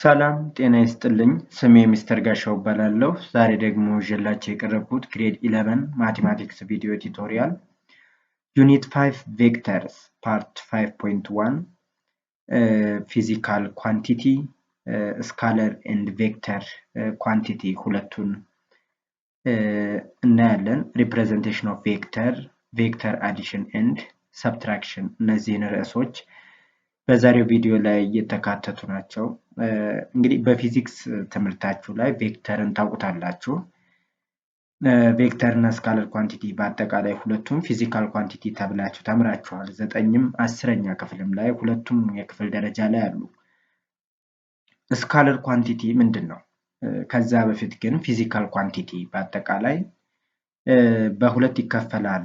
ሰላም ጤና ይስጥልኝ። ስሜ ሚስተር ጋሻው እባላለሁ። ዛሬ ደግሞ ይዤላችሁ የቀረብኩት ግሬድ 11 ማቴማቲክስ ቪዲዮ ቱቶሪያል ዩኒት 5 ቬክተርስ ፓርት 5.1 ፊዚካል ኳንቲቲ ስካለር ኤንድ ቬክተር ኳንቲቲ ሁለቱን እናያለን። ሪፕሬዘንቴሽን ኦፍ ቬክተር፣ ቬክተር አዲሽን ኤንድ ሰብትራክሽን እነዚህን ርዕሶች በዛሬው ቪዲዮ ላይ እየተካተቱ ናቸው። እንግዲህ በፊዚክስ ትምህርታችሁ ላይ ቬክተርን ታውቁታላችሁ። ቬክተር እና ስካለር ኳንቲቲ በአጠቃላይ ሁለቱም ፊዚካል ኳንቲቲ ተብላችሁ ተምራችኋል። 9ም 10ኛ ክፍልም ላይ ሁለቱም የክፍል ደረጃ ላይ አሉ። ስካለር ኳንቲቲ ምንድን ነው? ከዛ በፊት ግን ፊዚካል ኳንቲቲ በአጠቃላይ በሁለት ይከፈላል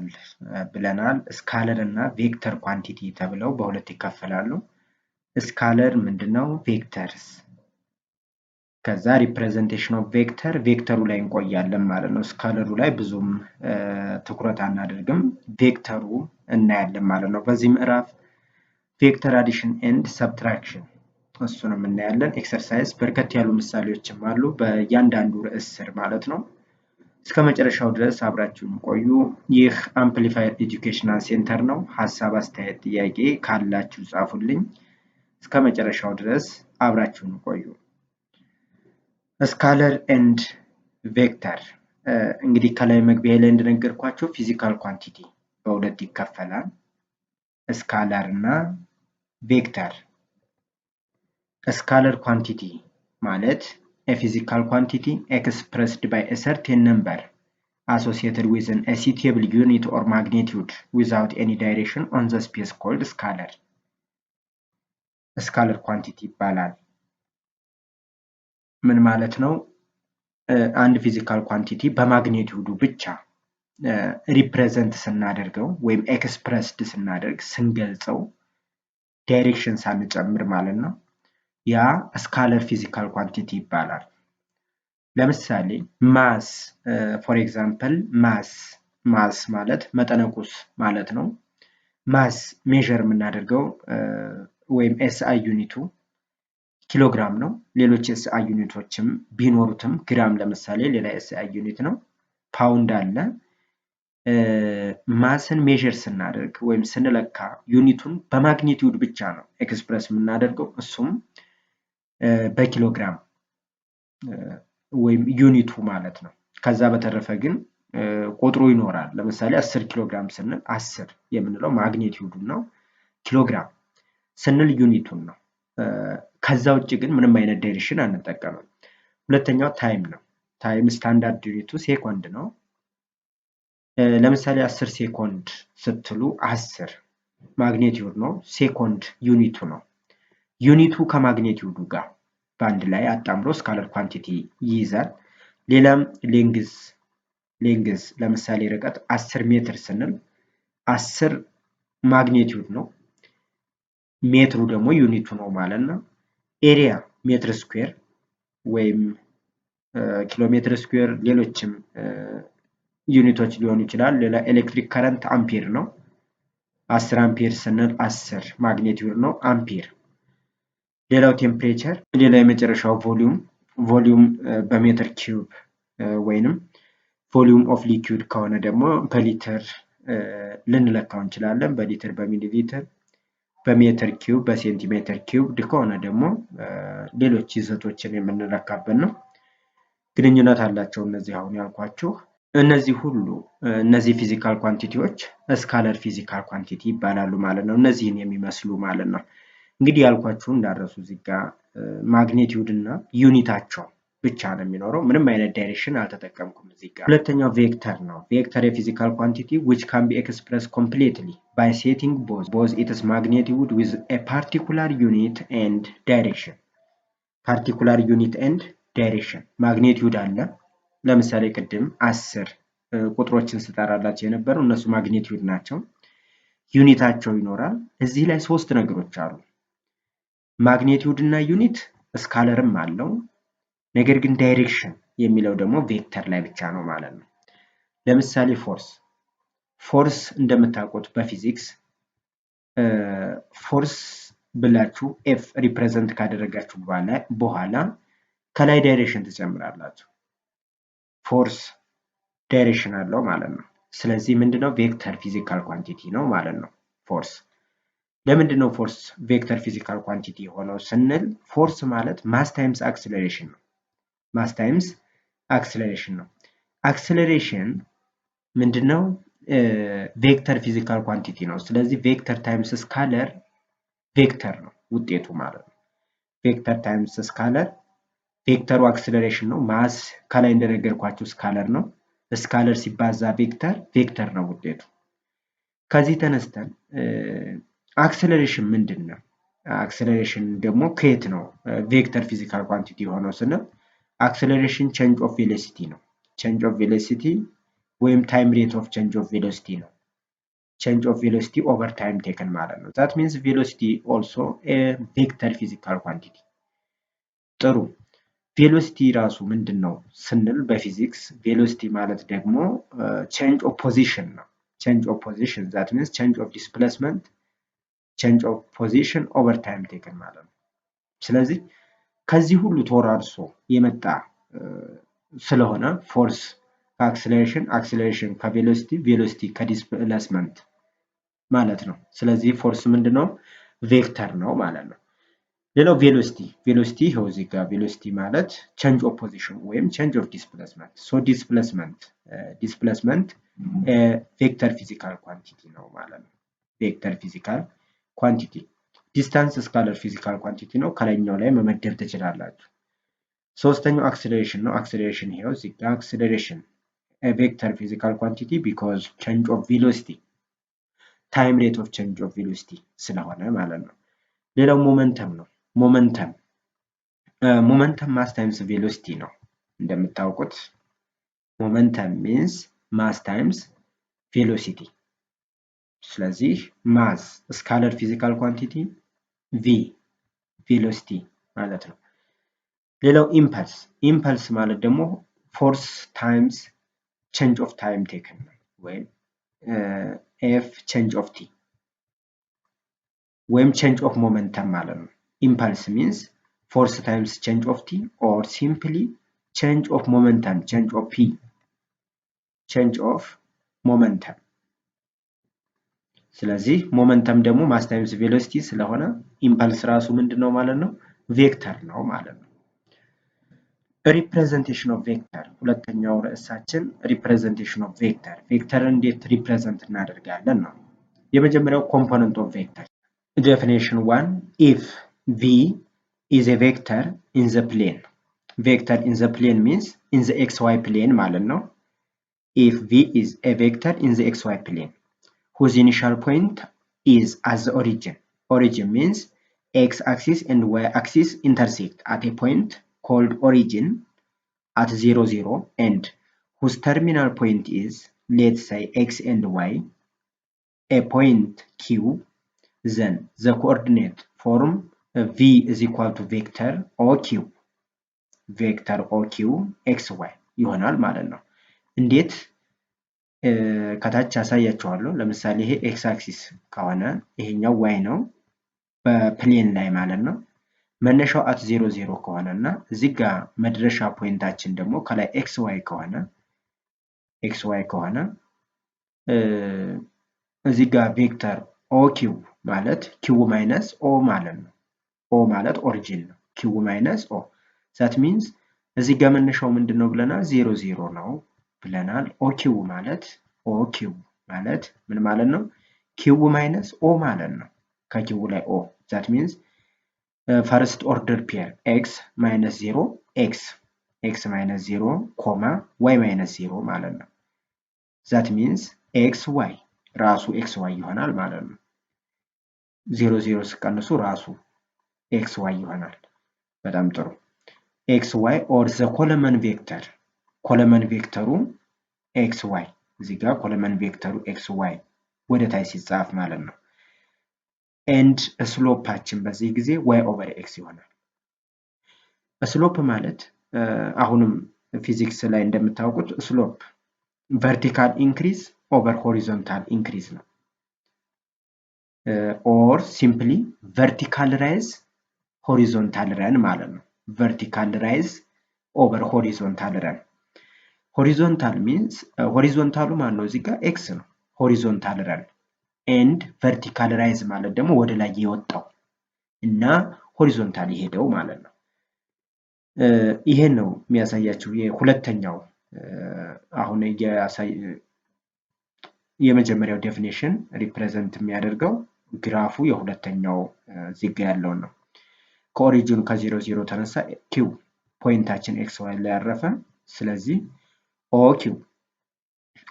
ብለናል። ስካለር እና ቬክተር ኳንቲቲ ተብለው በሁለት ይከፈላሉ። ስካለር ምንድነው? ቬክተርስ። ከዛ ሪፕሬዘንቴሽን ኦፍ ቬክተር፣ ቬክተሩ ላይ እንቆያለን ማለት ነው። ስካለሩ ላይ ብዙም ትኩረት አናደርግም፣ ቬክተሩ እናያለን ማለት ነው። በዚህ ምዕራፍ ቬክተር አዲሽን ኤንድ ሰብትራክሽን እሱንም እናያለን። ኤክሰርሳይዝ በርከት ያሉ ምሳሌዎችም አሉ በእያንዳንዱ ርዕስ ስር ማለት ነው። እስከ መጨረሻው ድረስ አብራችሁን ቆዩ። ይህ አምፕሊፋየር ኤጁኬሽናል ሴንተር ነው። ሀሳብ፣ አስተያየት፣ ጥያቄ ካላችሁ ጻፉልኝ። እስከ መጨረሻው ድረስ አብራችሁን ቆዩ። ስካለር ኤንድ ቬክተር እንግዲህ ከላይ መግቢያ ላይ እንደነገርኳችሁ ፊዚካል ኳንቲቲ በሁለት ይከፈላል፣ ስካለር እና ቬክተር። ስካለር ኳንቲቲ ማለት a physical quantity expressed by a certain number associated with an associable unit or magnitude without any direction on the space called scalar. ስካለር ኳንቲቲ ይባላል። ምን ማለት ነው? አንድ ፊዚካል ኳንቲቲ በማግኒቲዩዱ ብቻ ሪፕሬዘንት ስናደርገው ወይም ኤክስፕረስድ ስናደርግ ስንገልጸው ዳይሬክሽን ሳንጨምር ማለት ነው። ያ ስካለር ፊዚካል ኳንቲቲ ይባላል። ለምሳሌ ማስ ፎር ኤግዛምፕል ማስ ማለት መጠነቁስ ማለት ነው። ማስ ሜዥር የምናደርገው ወይም ኤስአይ ዩኒቱ ኪሎግራም ነው። ሌሎች ኤስአይ ዩኒቶችም ቢኖሩትም ግራም ለምሳሌ ሌላ ኤስአይ ዩኒት ነው። ፓውንድ አለ። ማስን ሜዥር ስናደርግ ወይም ስንለካ ዩኒቱን በማግኒቲዩድ ብቻ ነው ኤክስፕረስ የምናደርገው፣ እሱም በኪሎግራም ወይም ዩኒቱ ማለት ነው። ከዛ በተረፈ ግን ቁጥሩ ይኖራል። ለምሳሌ 10 ኪሎግራም ስንል 10 የምንለው ማግኒቲዩዱን ነው። ኪሎግራም ስንል ዩኒቱን ነው። ከዛ ውጭ ግን ምንም አይነት ዳይሬክሽን አንጠቀምም። ሁለተኛው ታይም ነው። ታይም ስታንዳርድ ዩኒቱ ሴኮንድ ነው። ለምሳሌ 10 ሴኮንድ ስትሉ 10 ማግኒቲዩድ ነው፣ ሴኮንድ ዩኒቱ ነው። ዩኒቱ ከማግኒቲዩዱ ጋር በአንድ ላይ አጣምሮ ስካለር ኳንቲቲ ይይዛል። ሌላም ሌንግዝ ለምሳሌ ርቀት 10 ሜትር ስንል 10 ማግኒቲዩድ ነው፣ ሜትሩ ደግሞ ዩኒቱ ነው ማለት ነው። ኤሪያ ሜትር ስኩዌር ወይም ኪሎ ሜትር ስኩዌር ሌሎችም ዩኒቶች ሊሆኑ ይችላል። ሌላ ኤሌክትሪክ ከረንት አምፔር ነው። 10 አምፔር ስንል 10 ማግኒቲዩድ ነው፣ አምፔር። ሌላው ቴምፕሬቸር፣ ሌላ የመጨረሻው ቮሊዩም በሜትር ኪዩብ ወይንም ቮሊዩም ኦፍ ሊኩዊድ ከሆነ ደግሞ በሊትር ልንለካው እንችላለን። በሊትር፣ በሚሊ ሊትር፣ በሜትር ኪዩብ፣ በሴንቲሜትር ኪዩብ ከሆነ ደግሞ ሌሎች ይዘቶችን የምንለካበት ነው። ግንኙነት አላቸው እነዚህ አሁን ያልኳችሁ። እነዚህ ፊዚካል ኳንቲቲዎች ስካለር ፊዚካል ኳንቲቲ ይባላሉ ማለት ነው። እነዚህን የሚመስሉ ማለት ነው። እንግዲህ ያልኳችሁ እንዳረሱ እዚህ ጋር ማግኒቲዩድ እና ዩኒታቸው ብቻ ነው የሚኖረው። ምንም አይነት ዳይሬክሽን አልተጠቀምኩም እዚህ ጋር። ሁለተኛው ቬክተር ነው። ቬክተር የፊዚካል ኳንቲቲ which can be expressed completely by setting both its magnitude with a particular unit and direction. particular unit and direction ማግኒቲዩድ አለ። ለምሳሌ ቅድም 10 ቁጥሮችን ስጠራላቸው የነበረው እነሱ ማግኒቲዩድ ናቸው። ዩኒታቸው ይኖራል። እዚህ ላይ 3 ነገሮች አሉ። ማግኒቲዩድ እና ዩኒት ስካለርም አለው። ነገር ግን ዳይሬክሽን የሚለው ደግሞ ቬክተር ላይ ብቻ ነው ማለት ነው። ለምሳሌ ፎርስ እንደምታውቁት በፊዚክስ ፎርስ ብላችሁ ኤፍ ሪፕሬዘንት ካደረጋችሁ በኋላ ከላይ ዳይሬክሽን ትጨምራላችሁ። ፎርስ ዳይሬክሽን አለው ማለት ነው። ስለዚህ ምንድነው ቬክተር ፊዚካል ኳንቲቲ ነው ማለት ነው ፎርስ። ለምንድነው ፎርስ ቬክተር ፊዚካል ኳንቲቲ የሆነው ስንል ፎርስ ማለት ማስ ታይምስ አክሰለሬሽን ነው። ማስ ታይምስ አክሰለሬሽን ነው። አክሰለሬሽን ምንድነው ቬክተር ፊዚካል ኳንቲቲ ነው። ስለዚህ ቬክተር ታይምስ ስካለር ቬክተር ነው ውጤቱ ማለት ነው። ቬክተር ታይምስ ስካለር ቬክተሩ አክሰለሬሽን ነው። ማስ ከላይ እንደነገርኳችሁ ስካለር ነው። ስካለር ሲባዛ ቬክተር ቬክተር ነው ውጤቱ። ከዚህ ተነስተን አክሰለሬሽን ምንድን ነው? አክሰለሬሽን ደግሞ ከየት ነው ቬክተር ፊዚካል ኳንቲቲ የሆነው ስንል አክሰለሬሽን ቼንጅ ኦፍ ቬሎሲቲ ነው። ቼንጅ ኦፍ ቬሎሲቲ ወይም ታይም ሬት ኦፍ ቼንጅ ኦፍ ቬሎሲቲ ነው። ቼንጅ ኦፍ ቬሎሲቲ ኦቨር ታይም ቴክን ማለት ነው። ዛት ሚንስ ቬሎሲቲ ኦልሶ ቬክተር ፊዚካል ኳንቲቲ። ጥሩ ቬሎሲቲ ራሱ ምንድን ነው ስንል በፊዚክስ ቬሎሲቲ ማለት ደግሞ ቼንጅ ኦፍ ፖዚሽን ነው። ቼንጅ ኦፍ ፖዚሽን ዛት ሚንስ ቼንጅ ኦፍ ዲስፕሌስመንት ቼንጅ ኦፍ ፖዚሽን ኦቨር ታይም ቴክን ማለት ነው። ስለዚህ ከዚህ ሁሉ ተወራርሶ የመጣ ስለሆነ ፎርስ ከአክሰለሬሽን፣ አክሰለሬሽን ከቬሎሲቲ፣ ቬሎሲቲ ከዲስፕሌስመንት ማለት ነው። ስለዚህ ፎርስ ምንድነው ቬክተር ነው ማለት ነው። ሌላው ቬሎሲቲ ይኸው እዚህ ጋር ቬሎሲቲ ማለት ቼንጅ ኦፍ ፖዚሽን ወይም ቼንጅ ኦፍ ዲስፕሌስመንት። ሶ ዲስፕሌስመንት ቬክተር ፊዚካል ኳንቲቲ ነው ማለት ነው። ቬክተር ፊዚካል ኳንቲቲ። ዲስታንስ ስካለር ፊዚካል ኳንቲቲ ነው። ከላይኛው ላይ መመደብ ትችላላችሁ። ሶስተኛው አክሰለሬሽን ነው። አክሰለሬሽን ይኸው እዚህ ጋር አክሰለሬሽን ቬክተር ፊዚካል ኳንቲቲ ቢኮዝ ቼንጅ ኦፍ ቬሎሲቲ ታይም ሬት ኦፍ ቼንጅ ኦፍ ቬሎሲቲ ስለሆነ ማለት ነው። ሌላው ሞመንተም ነው። ሞመንተም ማስ ታይምስ ቬሎሲቲ ነው። እንደምታውቁት ሞመንተም ሚንስ ማስ ታይምስ ቬሎሲቲ። ስለዚህ ማስ ስካለር ፊዚካል ኳንቲቲ ቪ ቬሎሲቲ ማለት ነው። ሌላው ኢምፐልስ ማለት ደግሞ ፎርስ ታይምስ ቼንጅ ኦፍ ታይም ቴክን ነው ወይም ኤፍ ቼንጅ ኦፍ ቲ ወይም ቼንጅ ኦፍ ሞመንተም ማለት ነው። ኢምፐልስ ሚንስ ፎርስ ታይምስ ቼንጅ ኦፍ ቲ ኦር ሲምፕሊ ቼንጅ ኦፍ ሞመንተም ቼንጅ ኦፍ ፒ ቼንጅ ኦፍ ሞመንተም። ስለዚህ ሞመንተም ደግሞ ማስ ታይምስ ቬሎሲቲ ስለሆነ ኢምፐልስ ራሱ ምንድነው ማለት ነው ቬክተር ነው ማለት ነው። ሪፕሬዘንቴሽን ኦፍ ቬክተር ሁለተኛው ርዕሳችን ሪፕሬዘንቴሽን ኦፍ ቬክተር። ቬክተርን እንዴት ሪፕሬዘንት እናደርጋለን ነው። የመጀመሪያው ኮምፖነንት ኦፍ ቬክተር ዴፊኒሽን 1 ኢፍ ቪ is a vector in the plane. Vector in the plane means in the xy plane ማለት ነው። If v is a vector in the xy plane whose initial point is at the origin. Origin means x-axis and y-axis intersect at a point called origin at 0, 0 and whose terminal point is, let's say, x and y, a point q, then the coordinate form v is equal to vector oq xy ይሆናል ማለት ነው። እንዴት ከታች ያሳያችኋለሁ። ለምሳሌ ይሄ ኤክስ አክሲስ ከሆነ ይሄኛው ዋይ ነው በፕሌን ላይ ማለት ነው። መነሻው አት 0 0 ከሆነና እዚህ ጋር መድረሻ ፖይንታችን ደግሞ ከላይ ኤክስ ዋይ ከሆነ እዚህ ጋር ቬክተር ኦq ማለት q ማይነስ ኦ ማለት ነው። ኦ ማለት ኦሪጂን ነው። q ማይነስ ኦ that means እዚህ ጋር መነሻው ምንድነው ብለናል 0 0 ነው ብለናል። ኦq ማለት ምን ማለት ነው? q ማይነስ ኦ ማለት ነው። ከq ላይ ኦ that means ፈርስት ኦርደር ፔር x ማይነስ 0 x ማይነስ 0 ኮማ y ማይነስ 0 ማለት ነው። that means xy ራሱ xy ይሆናል ማለት ነው። 0 0 ሲቀንሱ ራሱ xy ይሆናል። በጣም ጥሩ። xy or the ኮለመን ቬክተሩ xy እዚህ ጋር ኮለመን ቬክተሩ xy ወደ ታች ሲጻፍ ማለት ነው። and ስሎፓችን በዚህ ጊዜ y over x ይሆናል። ስሎፕ ማለት አሁንም ፊዚክስ ላይ እንደምታውቁት ስሎፕ ቨርቲካል ኢንክሪዝ ኦቨር ሆሪዞንታል ኢንክሪዝ ነው። or simply vertical rise horizontal run ማለት ነው። vertical rise over horizontal run. horizontal means horizontal ማለት ነው እዚህ ጋር x ነው horizontal run and vertical rise ማለት ደግሞ ወደ ላይ የወጣው እና horizontal የሄደው ማለት ነው። ይሄን ነው የሚያሳያችሁ የሁለተኛው አሁን የመጀመሪያው ዴፊኒሽን ሪፕሬዘንት የሚያደርገው ግራፉ የሁለተኛው ዚጋ ያለው ነው። ከኦሪጂኑ ከ0 0 ተነሳ q ፖይንታችን x y ላይ ያረፈ ስለዚህ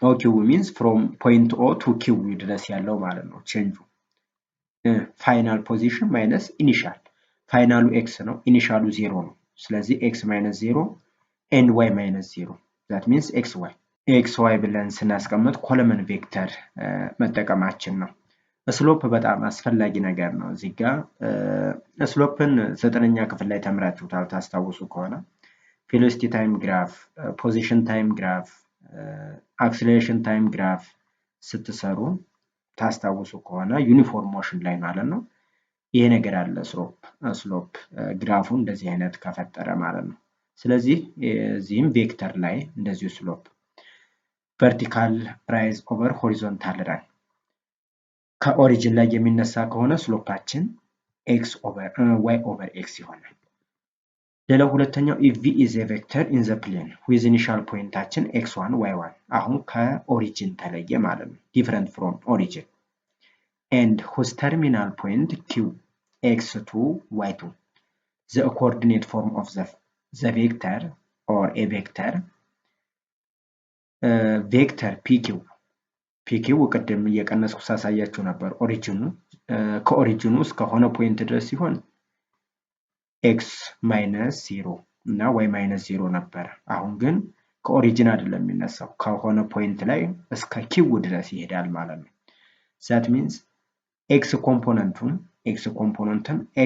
OQ means from point O to Q ድረስ ያለው ማለት ነው ቼንጁ ፋይናል ፖዚሽን ማይነስ ኢኒሻል ፋይናሉ x ነው ኢኒሻሉ 0 ነው ስለዚህ x minus 0 and y minus 0 that means xy ብለን ስናስቀምጥ ኮለመን ቬክተር መጠቀማችን ነው። ስሎፕ በጣም አስፈላጊ ነገር ነው። እዚህ ጋር ስሎፕን 9ኛ ክፍል ላይ ተምራችሁታል ታስታውሱ ከሆነ ቬሎሲቲ ታይም ግራፍ፣ ፖዚሽን ታይም ግራፍ፣ አክሰለሬሽን ታይም ግራፍ ስትሰሩ ታስታውሱ ከሆነ ዩኒፎርም ሞሽን ላይ ማለት ነው ይሄ ነገር አለ ስሎፕ ግራፉ እንደዚህ አይነት ከፈጠረ ማለት ነው። ስለዚህ እዚህም ቬክተር ላይ እንደዚሁ ስሎፕ vertical rise over horizontal run ከኦሪጂን ላይ የሚነሳ ከሆነ ስሎፓችን y over x ይሆናል። ሌላው ሁለተኛው if v is a vector in the plane with initial ፖይንታችን x1 y1 አሁን ከኦሪጂን ተለየ ማለት ነው different from origin and whose terminal point q x2 y2 the coordinate form of the vector or a vector ቬክተር ፒኪ ቀደም እየቀነስኩ ሳሳያችሁ ነበር ኦሪጂኑ ከኦሪጂኑ እስከሆነ ፖይንት ድረስ ሲሆን x minus 0 እና y minus 0 ነበር። አሁን ግን ከኦሪጂን አይደለም የሚነሳው ከሆነ ፖይንት ላይ እስከ q ድረስ ይሄዳል ማለት ነው። that means x ኮምፖነንቱን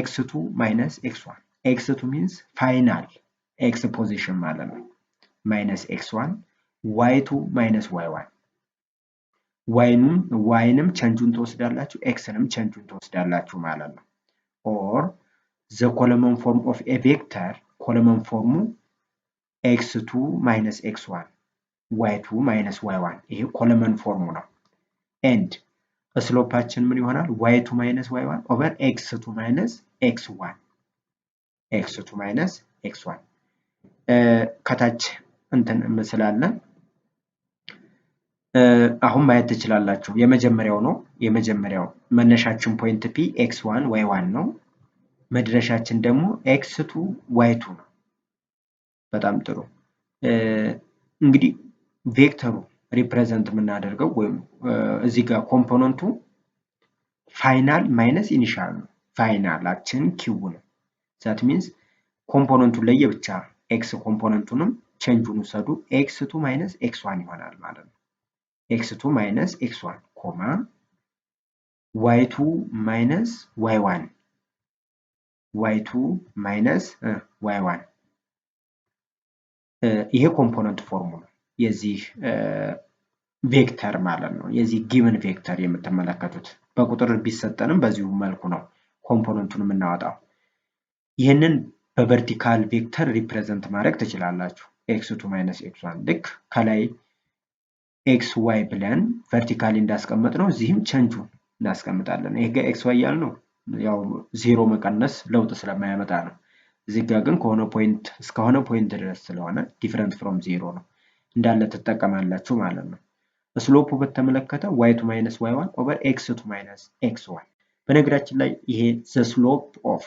x2 minus x1 x2 means final x position ማለት ነው minus x1 y2 minus y1 y-ንም ቼንጁን ተወስዳላችሁ x-ንም ቼንጁን ተወስዳላችሁ ማለት ነው or the common form of a vector common form x2 minus x1 y2 minus y1 ይሄ common form ነው and ስሎፓችን ምን ይሆናል y2 minus y1 over x2 minus x1 x2 minus x1 ከታች እንትን መስላለ አሁን ማየት ትችላላችሁ የመጀመሪያው መነሻችን ፖይንት p x1 y1 ነው መድረሻችን ደግሞ x2 y2 ነው በጣም ጥሩ እንግዲህ ቬክተሩ ሪፕሬዘንት የምናደርገው ወይም እዚህ ጋር ኮምፖነንቱ ፋይናል ማይነስ ኢኒሻል ነው ፋይናላችን q ነው that means ኮምፖነንቱን ለየብቻ x ኮምፖነንቱንም ቼንጁን ወሰዱ x2 minus x1 ይሆናል ማለት ነው x2 minus x1 ኮማ y2 minus y1 y2 minus y1 ይሄ ኮምፖነንት ፎርሙ ነው የዚህ ቬክተር ማለት ነው የዚህ ጊቨን ቬክተር የምትመለከቱት በቁጥር ቢሰጠንም በዚሁ መልኩ ነው ኮምፖነንቱን የምናወጣው ይሄንን በቨርቲካል ቬክተር ሪፕሬዘንት ማድረግ ትችላላችሁ x2 minus x1 ልክ ከላይ xy ብለን ቨርቲካሊ እንዳስቀምጥ ነው እዚህም ቼንጁን እናስቀምጣለን ይሄ ጋር xy ያልነው ያው 0 መቀነስ ለውጥ ስለማያመጣ ነው እዚህ ጋር ግን ከሆነ ፖይንት እስከሆነ ፖይንት ድረስ ስለሆነ ዲፈረንት ፍሮም 0 ነው እንዳለ ተጠቀማላችሁ ማለት ነው ስሎፑ በተመለከተ y2 minus y1 over x2 minus x1 በነገራችን ላይ ይሄ the slope of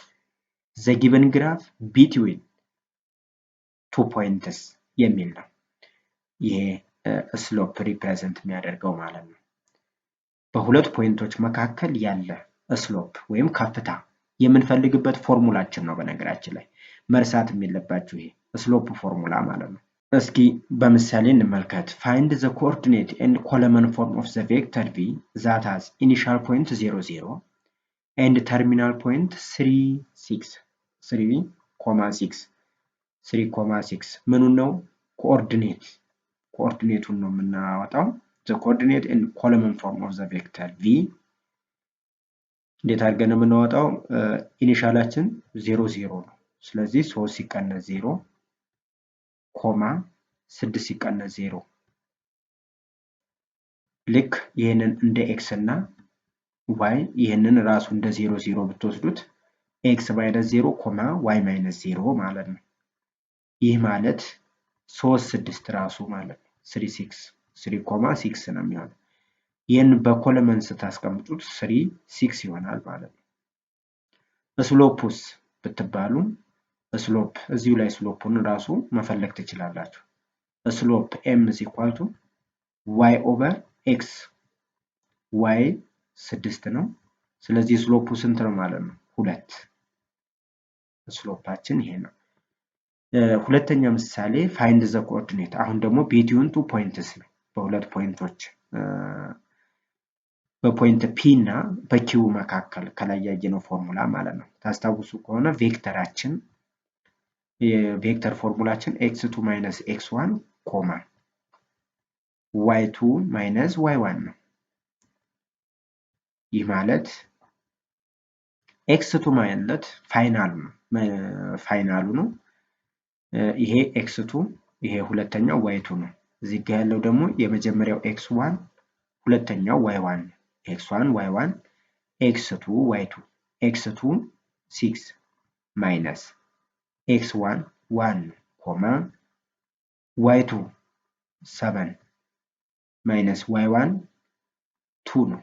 the given graph between two points የሚል ነው ይሄ ስሎፕ ሪፕሬዘንት የሚያደርገው ማለት ነው በሁለት ፖይንቶች መካከል ያለ ስሎፕ ወይም ከፍታ የምንፈልግበት ፎርሙላችን ነው በነገራችን ላይ መርሳት የሚለባችሁ ይሄ ስሎፕ ፎርሙላ ማለት ነው እስኪ በምሳሌ እንመልከት find the coordinate and column form of the vector v that has initial point 0 0 and terminal point 3,6 ምኑን ነው ኮኦርዲኔቱን ነው የምናወጣው the coordinate and column form of the vector v እንዴት አድርገን የምናወጣው? ኢኒሻላችን 0 0 ነው። ስለዚህ 3 ሲቀነስ 0 ኮማ 6 ሲቀነስ 0 ልክ ይሄንን እንደ ኤክስ እና ዋይ ይሄንን ራሱ እንደ 0 0 ብትወስዱት ኤክስ ማይነስ 0 ኮማ ዋይ ማይነስ 0 ማለት ነው። ይህ ማለት 3 6 ራሱ ማለት ነው 3 6 3 ኮማ 6 ነው የሚሆነው። ይህን በኮለመን ስታስቀምጡት 3 6 ይሆናል ማለት ነው። ስሎፑስ ብትባሉ ስሎፕ እዚሁ ላይ ስሎፑን ራሱ መፈለግ ትችላላችሁ። ስሎፕ ኤም ኢዝ ኢኳል ቱ ዋይ ኦቨር ኤክስ ዋይ 6 ነው። ስለዚህ ስሎፑ ስንት ነው ማለት ነው? 2 ስሎፓችን ይሄ ነው። ሁለተኛ ምሳሌ ፋይንድ ዘ ኮኦርዲኔት። አሁን ደግሞ ቢትዊን ቱ ፖይንትስ ነው። በሁለት ፖይንቶች በፖይንት ፒ እና በኪው መካከል ከላይ ያየነው ፎርሙላ ማለት ነው። ታስታውሱ ከሆነ ቬክተራችን የቬክተር ፎርሙላችን x2 ማይነስ x1 ኮማ y2 ማይነስ y1 ነው። ይህ ማለት x2 ማለት ፋይናሉ ነው። ይሄ x2 ይሄ ሁለተኛው y2 ነው። እዚህ ጋር ያለው ደግሞ የመጀመሪያው x1 ሁለተኛው y1 x1 y1 x2 y2 x2 6 ማይነስ x1 1 ኮማ y2 7 ማይነስ y1 2 ነው።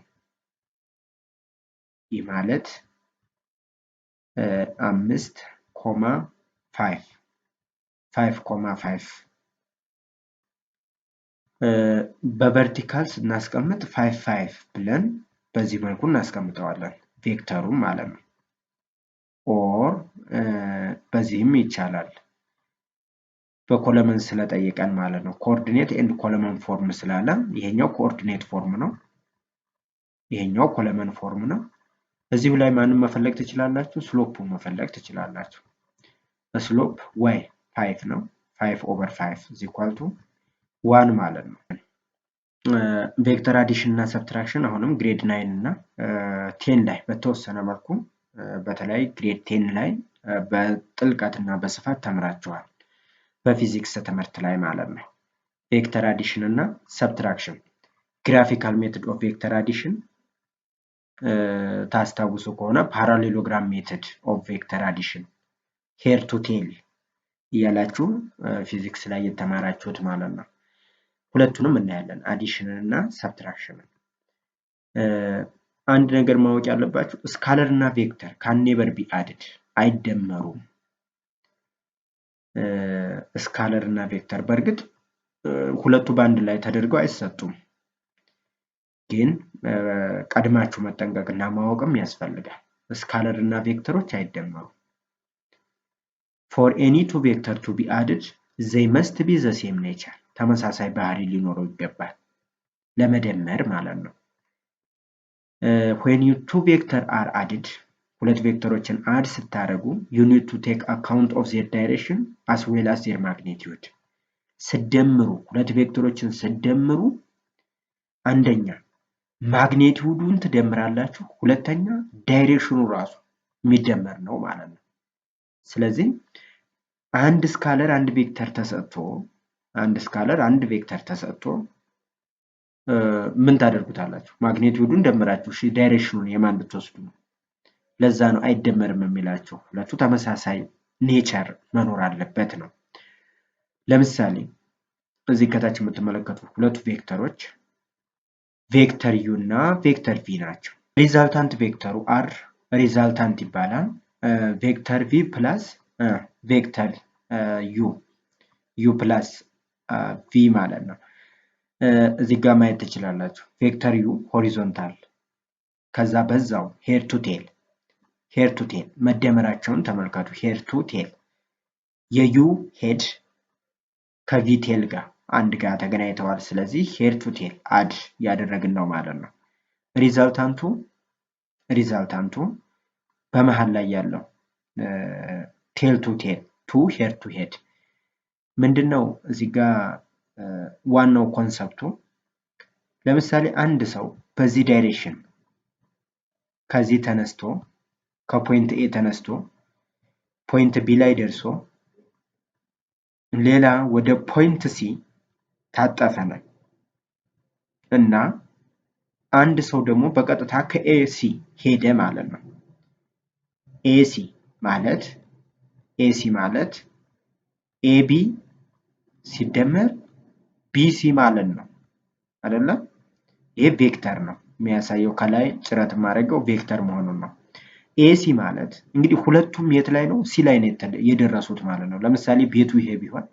ይህ ማለት 5 ኮማ 5 ኮማ 5 በቨርቲካል ስናስቀምጥ 5 5 ብለን በዚህ መልኩ እናስቀምጠዋለን ቬክተሩን ማለት ነው። ኦር በዚህም ይቻላል በኮለመን ስለጠየቀን ማለት ነው። ኮኦርዲኔት ኤንድ ኮለመን ፎርም ስላለ ይሄኛው ኮኦርዲኔት ፎርም ነው፣ ይሄኛው ኮለመን ፎርም ነው። እዚሁ ላይ ማንም መፈለግ ትችላላችሁ፣ ስሎፑን መፈለግ ትችላላችሁ። ስሎፕ ዋይ 5 ነው። 5 ኦቨር 5 is equal to 1 ማለት ነው። ቬክተር አዲሽን እና ሰብትራክሽን አሁንም ግሬድ 9 እና 10 ላይ በተወሰነ መልኩ በተለይ ግሬድ 10 ላይ በጥልቀት እና በስፋት ተምራችኋል በፊዚክስ ትምህርት ላይ ማለት ነው። ቬክተር አዲሽን እና ሰብትራክሽን ግራፊካል ሜትድ ኦፍ ቬክተር አዲሽን ታስታውሱ ከሆነ ፓራሌሎግራም ሜትድ ኦፍ ቬክተር አዲሽን ሄር ቱ ቴል እያላችሁ ፊዚክስ ላይ የተማራችሁት ማለት ነው። ሁለቱንም እናያለን፣ አዲሽን እና ሰብትራክሽን። አንድ ነገር ማወቅ ያለባችሁ ስካለር እና ቬክተር ካን ኔቨር ቢ አድድ አይደመሩም። ስካለር እና ቬክተር በእርግጥ ሁለቱ በአንድ ላይ ተደርገው አይሰጡም፣ ግን ቀድማችሁ መጠንቀቅና ማወቅም ያስፈልጋል። ስካለር እና ቬክተሮች አይደመሩም። for any two vector to be added they must be the same nature ተመሳሳይ ባህሪ ሊኖረው ይገባል ለመደመር ማለት ነው። when you two vector are added ሁለት ቬክተሮችን አድ ስታደርጉ you need to take account of their direction as well as their magnitude ስደምሩ ሁለት ቬክተሮችን ስደምሩ አንደኛ ማግኒቲዩዱን ትደምራላችሁ፣ ሁለተኛ ዳይሬክሽኑ ራሱ የሚደመር ነው ማለት ነው። ስለዚህ አንድ ስካለር አንድ ቬክተር ተሰጥቶ ምን ታደርጉታላችሁ? ማግኒቲዩዱን ደምራችሁ እሺ ዳይሬክሽኑን የማን ብትወስዱ ነው? ለዛ ነው አይደመርም የሚላችሁ። ሁለቱ ተመሳሳይ ኔቸር መኖር አለበት ነው። ለምሳሌ እዚህ ከታች የምትመለከቱ ሁለቱ ቬክተሮች ቬክተር ዩ እና ቬክተር ቪ ናቸው። ሪዛልታንት ቬክተሩ አር ሪዛልታንት ይባላል። ቬክተር ቪ ፕላስ ቬክተር ዩ ፕላስ ቪ ማለት ነው። እዚህ ጋር ማየት ትችላላችሁ። ቬክተር ዩ ሆሪዞንታል፣ ከዛ በዛው ሄር ቱ ቴል መደመራቸውን ተመልከቱ። ሄር ቱ ቴል የዩ ሄድ ከቪ ቴል ጋር አንድ ጋር ተገናኝተዋል። ስለዚህ ሄር ቱ ቴል አድ ያደረግን ነው ማለት ነው። ሪዛልታንቱ በመሃል ላይ ያለው ቴል ቱ ቴል ቱ ሄር ቱ ሄድ ምንድነው? እዚህ ጋር ዋናው ኮንሰፕቱ ለምሳሌ አንድ ሰው በዚህ ዳይሬክሽን ከዚህ ተነስቶ ከፖይንት ኤ ተነስቶ ፖይንት ቢ ላይ ደርሶ ሌላ ወደ ፖይንት ሲ ታጠፈ ነው እና አንድ ሰው ደግሞ በቀጥታ ከኤሲ ሄደ ማለት ነው። ኤሲ ማለት ኤቢ ሲደመር ቢሲ ማለት ነው አይደለ? ይሄ ቬክተር ነው የሚያሳየው ከላይ ጭረት ማድረገው ቬክተር መሆኑን ነው። ኤሲ ማለት እንግዲህ ሁለቱም የት ላይ ነው? ሲ ላይ ነው የደረሱት ማለት ነው። ለምሳሌ ቤቱ ይሄ ቢሆን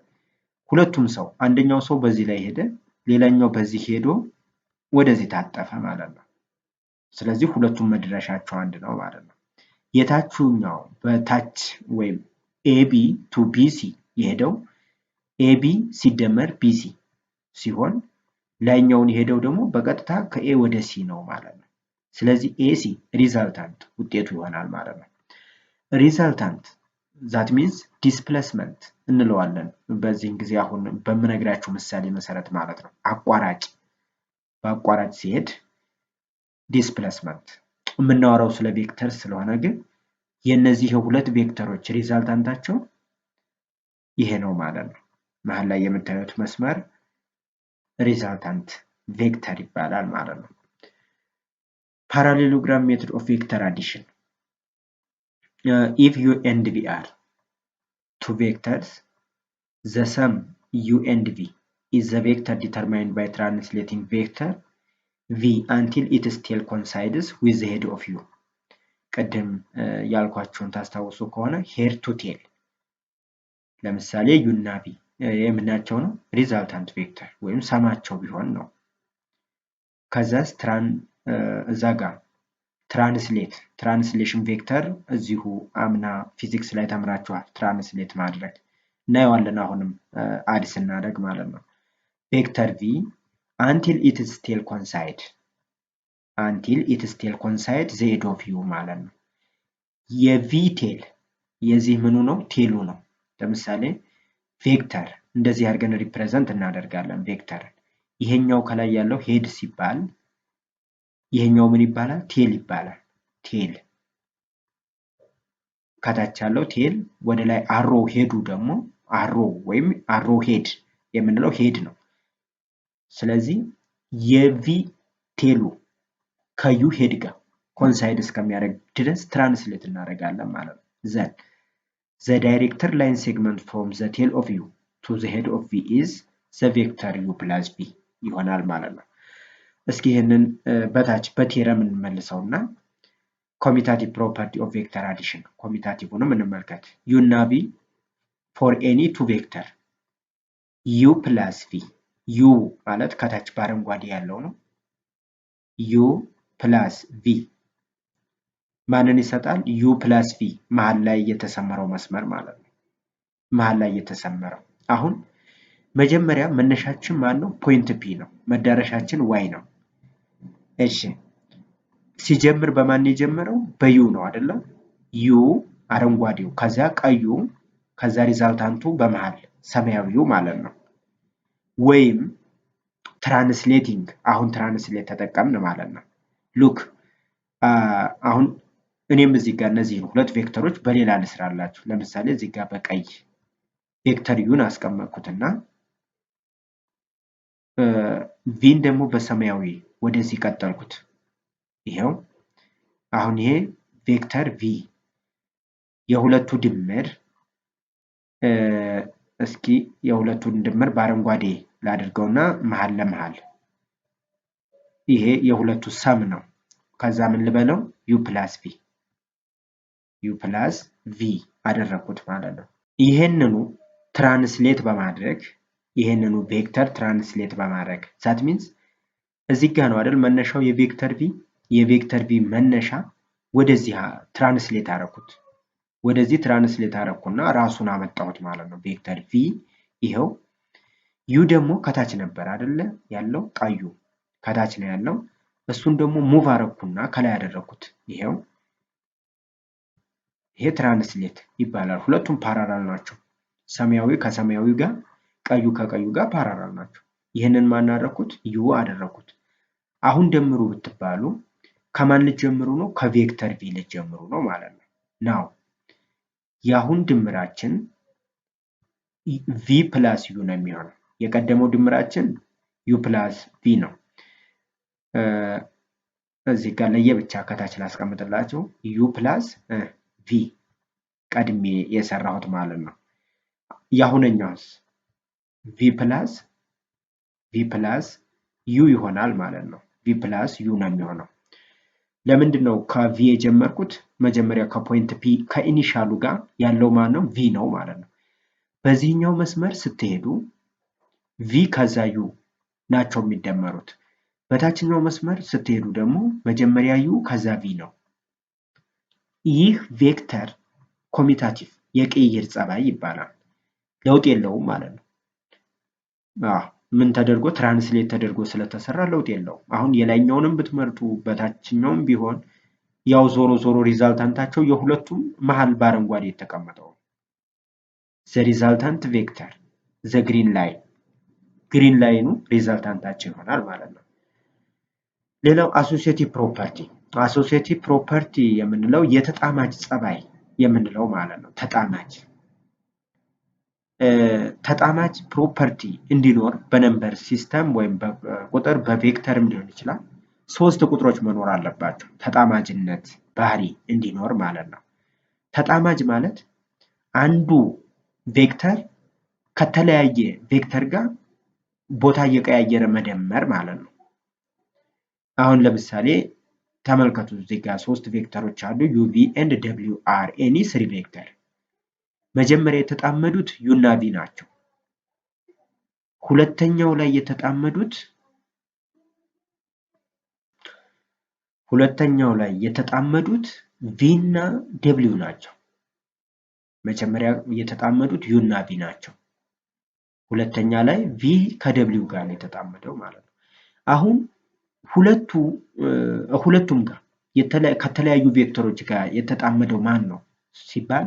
ሁለቱም ሰው አንደኛው ሰው በዚህ ላይ ሄደ፣ ሌላኛው በዚህ ሄዶ ወደዚህ ታጠፈ ማለት ነው። ስለዚህ ሁለቱም መድረሻቸው አንድ ነው ማለት ነው። የታችኛው በታች ወይም ኤቢ ቱ ቢሲ የሄደው ኤቢ ሲደመር ቢሲ ሲሆን ላይኛውን የሄደው ደግሞ በቀጥታ ከኤ ወደ ሲ ነው ማለት ነው። ስለዚህ ኤሲ ሪዛልታንት ውጤቱ ይሆናል ማለት ነው። ሪዛልታንት ዛት ሚንስ ዲስፕሌስመንት እንለዋለን በዚህን ጊዜ አሁን በምነግራችሁ ምሳሌ መሰረት ማለት ነው። በአቋራጭ ሲሄድ ዲስፕሌስመንት የምናወራው ስለ ቬክተር ስለሆነ ግን የነዚህ የሁለት ቬክተሮች ሪዛልታንታቸው ይሄ ነው ማለት ነው። መሀል ላይ የምታዩት መስመር ሪዛልታንት ቬክተር ይባላል ማለት ነው። parallelogram method of vector addition. If u and v are two vectors, the sum u and v is the vector determined by translating vector v until its tail coincides with the head of u. ቀደም ያልኳችሁን ታስታውሱ ከሆነ head to tail ለምሳሌ u እና v የምናቸው ነው ሪዛልታንት ቬክተር ወይም ሰማቸው ቢሆን ነው። ከዛስ እዛ ጋር ትራንስሌሽን ቬክተር እዚሁ አምና ፊዚክስ ላይ ተምራችኋል። ትራንስሌት ማድረግ እናየዋለን አሁንም አድ ስናደርግ ማለት ነው። ቬክተር ቪ until its tail coincide the head of u ማለት ነው። የቪ ቴል የዚህ ምኑ ነው? ቴሉ ነው። ለምሳሌ ቬክተር እንደዚህ አድርገን ሪፕሬዘንት እናደርጋለን ቬክተር። ይሄኛው ከላይ ያለው ሄድ ሲባል ይሄኛው ምን ይባላል? ቴል ይባላል። ቴል ከታች ያለው ቴል ወደ ላይ አሮ ሄዱ ደግሞ አሮ ወይም አሮ ሄድ የምንለው ሄድ ነው። ስለዚህ የቪ ቴሉ ከዩ ሄድ ጋር ኮንሳይድ እስከሚያደርግ ድረስ ትራንስሌት እናደርጋለን ማለት ነው። ዘን the director line segment from the tail of u to the head of v is the vector u plus v ይሆናል ማለት ነው። እስኪ ይሄንን በታች በቴረም እንመልሰውና commutative property of vector addition ኮሚታቲቭንም እንመልከት። u እና v for any two vector u plus v u ማለት ከታች በአረንጓዴ ያለው ነው። u plus v ማንን ይሰጣል? u plus v መሃል ላይ የተሰመረው መስመር ማለት ነው። መሃል ላይ የተሰመረው አሁን መጀመሪያ መነሻችን ማን ነው? ፖይንት p ነው። መዳረሻችን y ነው። እሺ ሲጀምር በማን የጀመረው? በዩ ነው አይደለ? ዩ አረንጓዴው ከዛ ቀዩ ከዛ ሪዛልታንቱ በመሃል ሰማያዊው ማለት ነው። ወይም ትራንስሌቲንግ አሁን ትራንስሌት ተጠቀምን ማለት ነው። ሉክ አሁን እኔም እዚህ ጋር እነዚህ ሁለት ቬክተሮች በሌላ ልስራላችሁ። ለምሳሌ እዚህ ጋር በቀይ ቬክተር ዩን አስቀመጥኩትና ቪን ደግሞ በሰማያዊ ወደዚህ ቀጠልኩት። ይሄው አሁን ይሄ ቬክተር ቪ የሁለቱ ድምር እስኪ የሁለቱን ድምር በአረንጓዴ ላድርገውና መሃል ለመሃል ይሄ የሁለቱ ሰም ነው። ከዛ ምን ልበለው? ዩ ፕላስ ቪ አደረኩት ማለት ነው። ይሄንኑ ትራንስሌት በማድረግ ይሄንኑ ቬክተር ትራንስሌት በማድረግ ዛት ሚንስ እዚህ ጋር ነው አይደል መነሻው የቬክተር ቪ መነሻ ወደዚህ ትራንስሌት አደረኩት። ወደዚህ ትራንስሌት አደረኩና ራሱን አመጣሁት ማለት ነው። ቬክተር ቪ ይሄው ዩ ደግሞ ከታች ነበር አይደለ ያለው ቀዩ ከታች ነው ያለው። እሱን ደግሞ ሙቭ አደረኩና ከላይ አደረኩት። ይሄው ይሄ ትራንስሌት ይባላል። ሁለቱም ፓራላል ናቸው። ሰማያዊ ከሰማያዊ ጋር ቀዩ ከቀዩ ጋር ፓራላል ናቸው። ይሄንን ማን አደረኩት? ዩ አደረኩት። አሁን ደምሩ ብትባሉ ከማን ልትጀምሩ ነው? ከቬክተር ቪ ልትጀምሩ ነው ማለት ነው። ናው የአሁን ድምራችን ቪ ፕላስ ዩ ነው የሚሆነው። የቀደመው ድምራችን ዩ ፕላስ ቪ ነው። እዚህ ጋር ለየብቻ ከታች ላስቀምጥላችሁ። ዩ ፕላስ ቪ ቀድሜ የሰራሁት ማለት ነው። የአሁነኛውስ ቪ ፕላስ ዩ ይሆናል ማለት ነው። ቪ ፕላስ ዩ ነው የሚሆነው። ለምንድን ነው ከቪ የጀመርኩት? መጀመሪያ ከፖይንት ፒ ከኢኒሻሉ ጋር ያለው ማን ነው? ቪ ነው ማለት ነው። በዚህኛው መስመር ስትሄዱ ቪ ከዛ ዩ ናቸው የሚደመሩት። በታችኛው መስመር ስትሄዱ ደግሞ መጀመሪያ ዩ ከዛ ቪ ነው። ይህ ቬክተር ኮሚታቲቭ የቅይር ጸባይ ይባላል። ለውጥ የለውም ማለት ነው። ምን ተደርጎ ትራንስሌት ተደርጎ ስለተሰራ ለውጥ የለውም። አሁን የላይኛውንም ብትመርጡ በታችኛውም ቢሆን ያው ዞሮ ዞሮ ሪዛልታንታቸው የሁለቱም መሃል በአረንጓዴ የተቀመጠው ዘ ሪዛልታንት ቬክተር ዘ ግሪን ላይኑ ሪዛልታንታቸው ይሆናል ማለት ነው። ሌላው አሶሲዬቲቭ ፕሮፐርቲ። አሶሲዬቲቭ ፕሮፐርቲ የምንለው የተጣማጅ ጸባይ የምንለው ማለት ነው። ተጣማጅ ፕሮፐርቲ እንዲኖር በነምበር ሲስተም ወይም በቁጥር በቬክተርም ሊሆን ይችላል 3 ቁጥሮች መኖር አለባቸው ተጣማጅነት ባህሪ እንዲኖር ማለት ነው። ተጣማጅ ማለት አንዱ ቬክተር ከተለያየ ቬክተር ጋር ቦታ እየቀያየረ መደመር ማለት ነው። አሁን ለምሳሌ ተመልከቱ፣ እዚህ ጋር 3 ቬክተሮች አሉ ዩቪ ኤንድ ደብሊው አር ኤኒ 3 ቬክተር። መጀመሪያ የተጣመዱት ዩ እና ቪ ናቸው። ሁለተኛው ላይ የተጣመዱት ቪ እና ደብሊው ናቸው። መጀመሪያ የተጣመዱት ዩ እና ቪ ናቸው። ሁለተኛ ላይ ቪ ከደብሊው ጋር ነው የተጣመደው ማለት ነው። አሁን ሁለቱም ጋር ከተለያዩ ቬክተሮች ጋር የተጣመደው ማን ነው ሲባል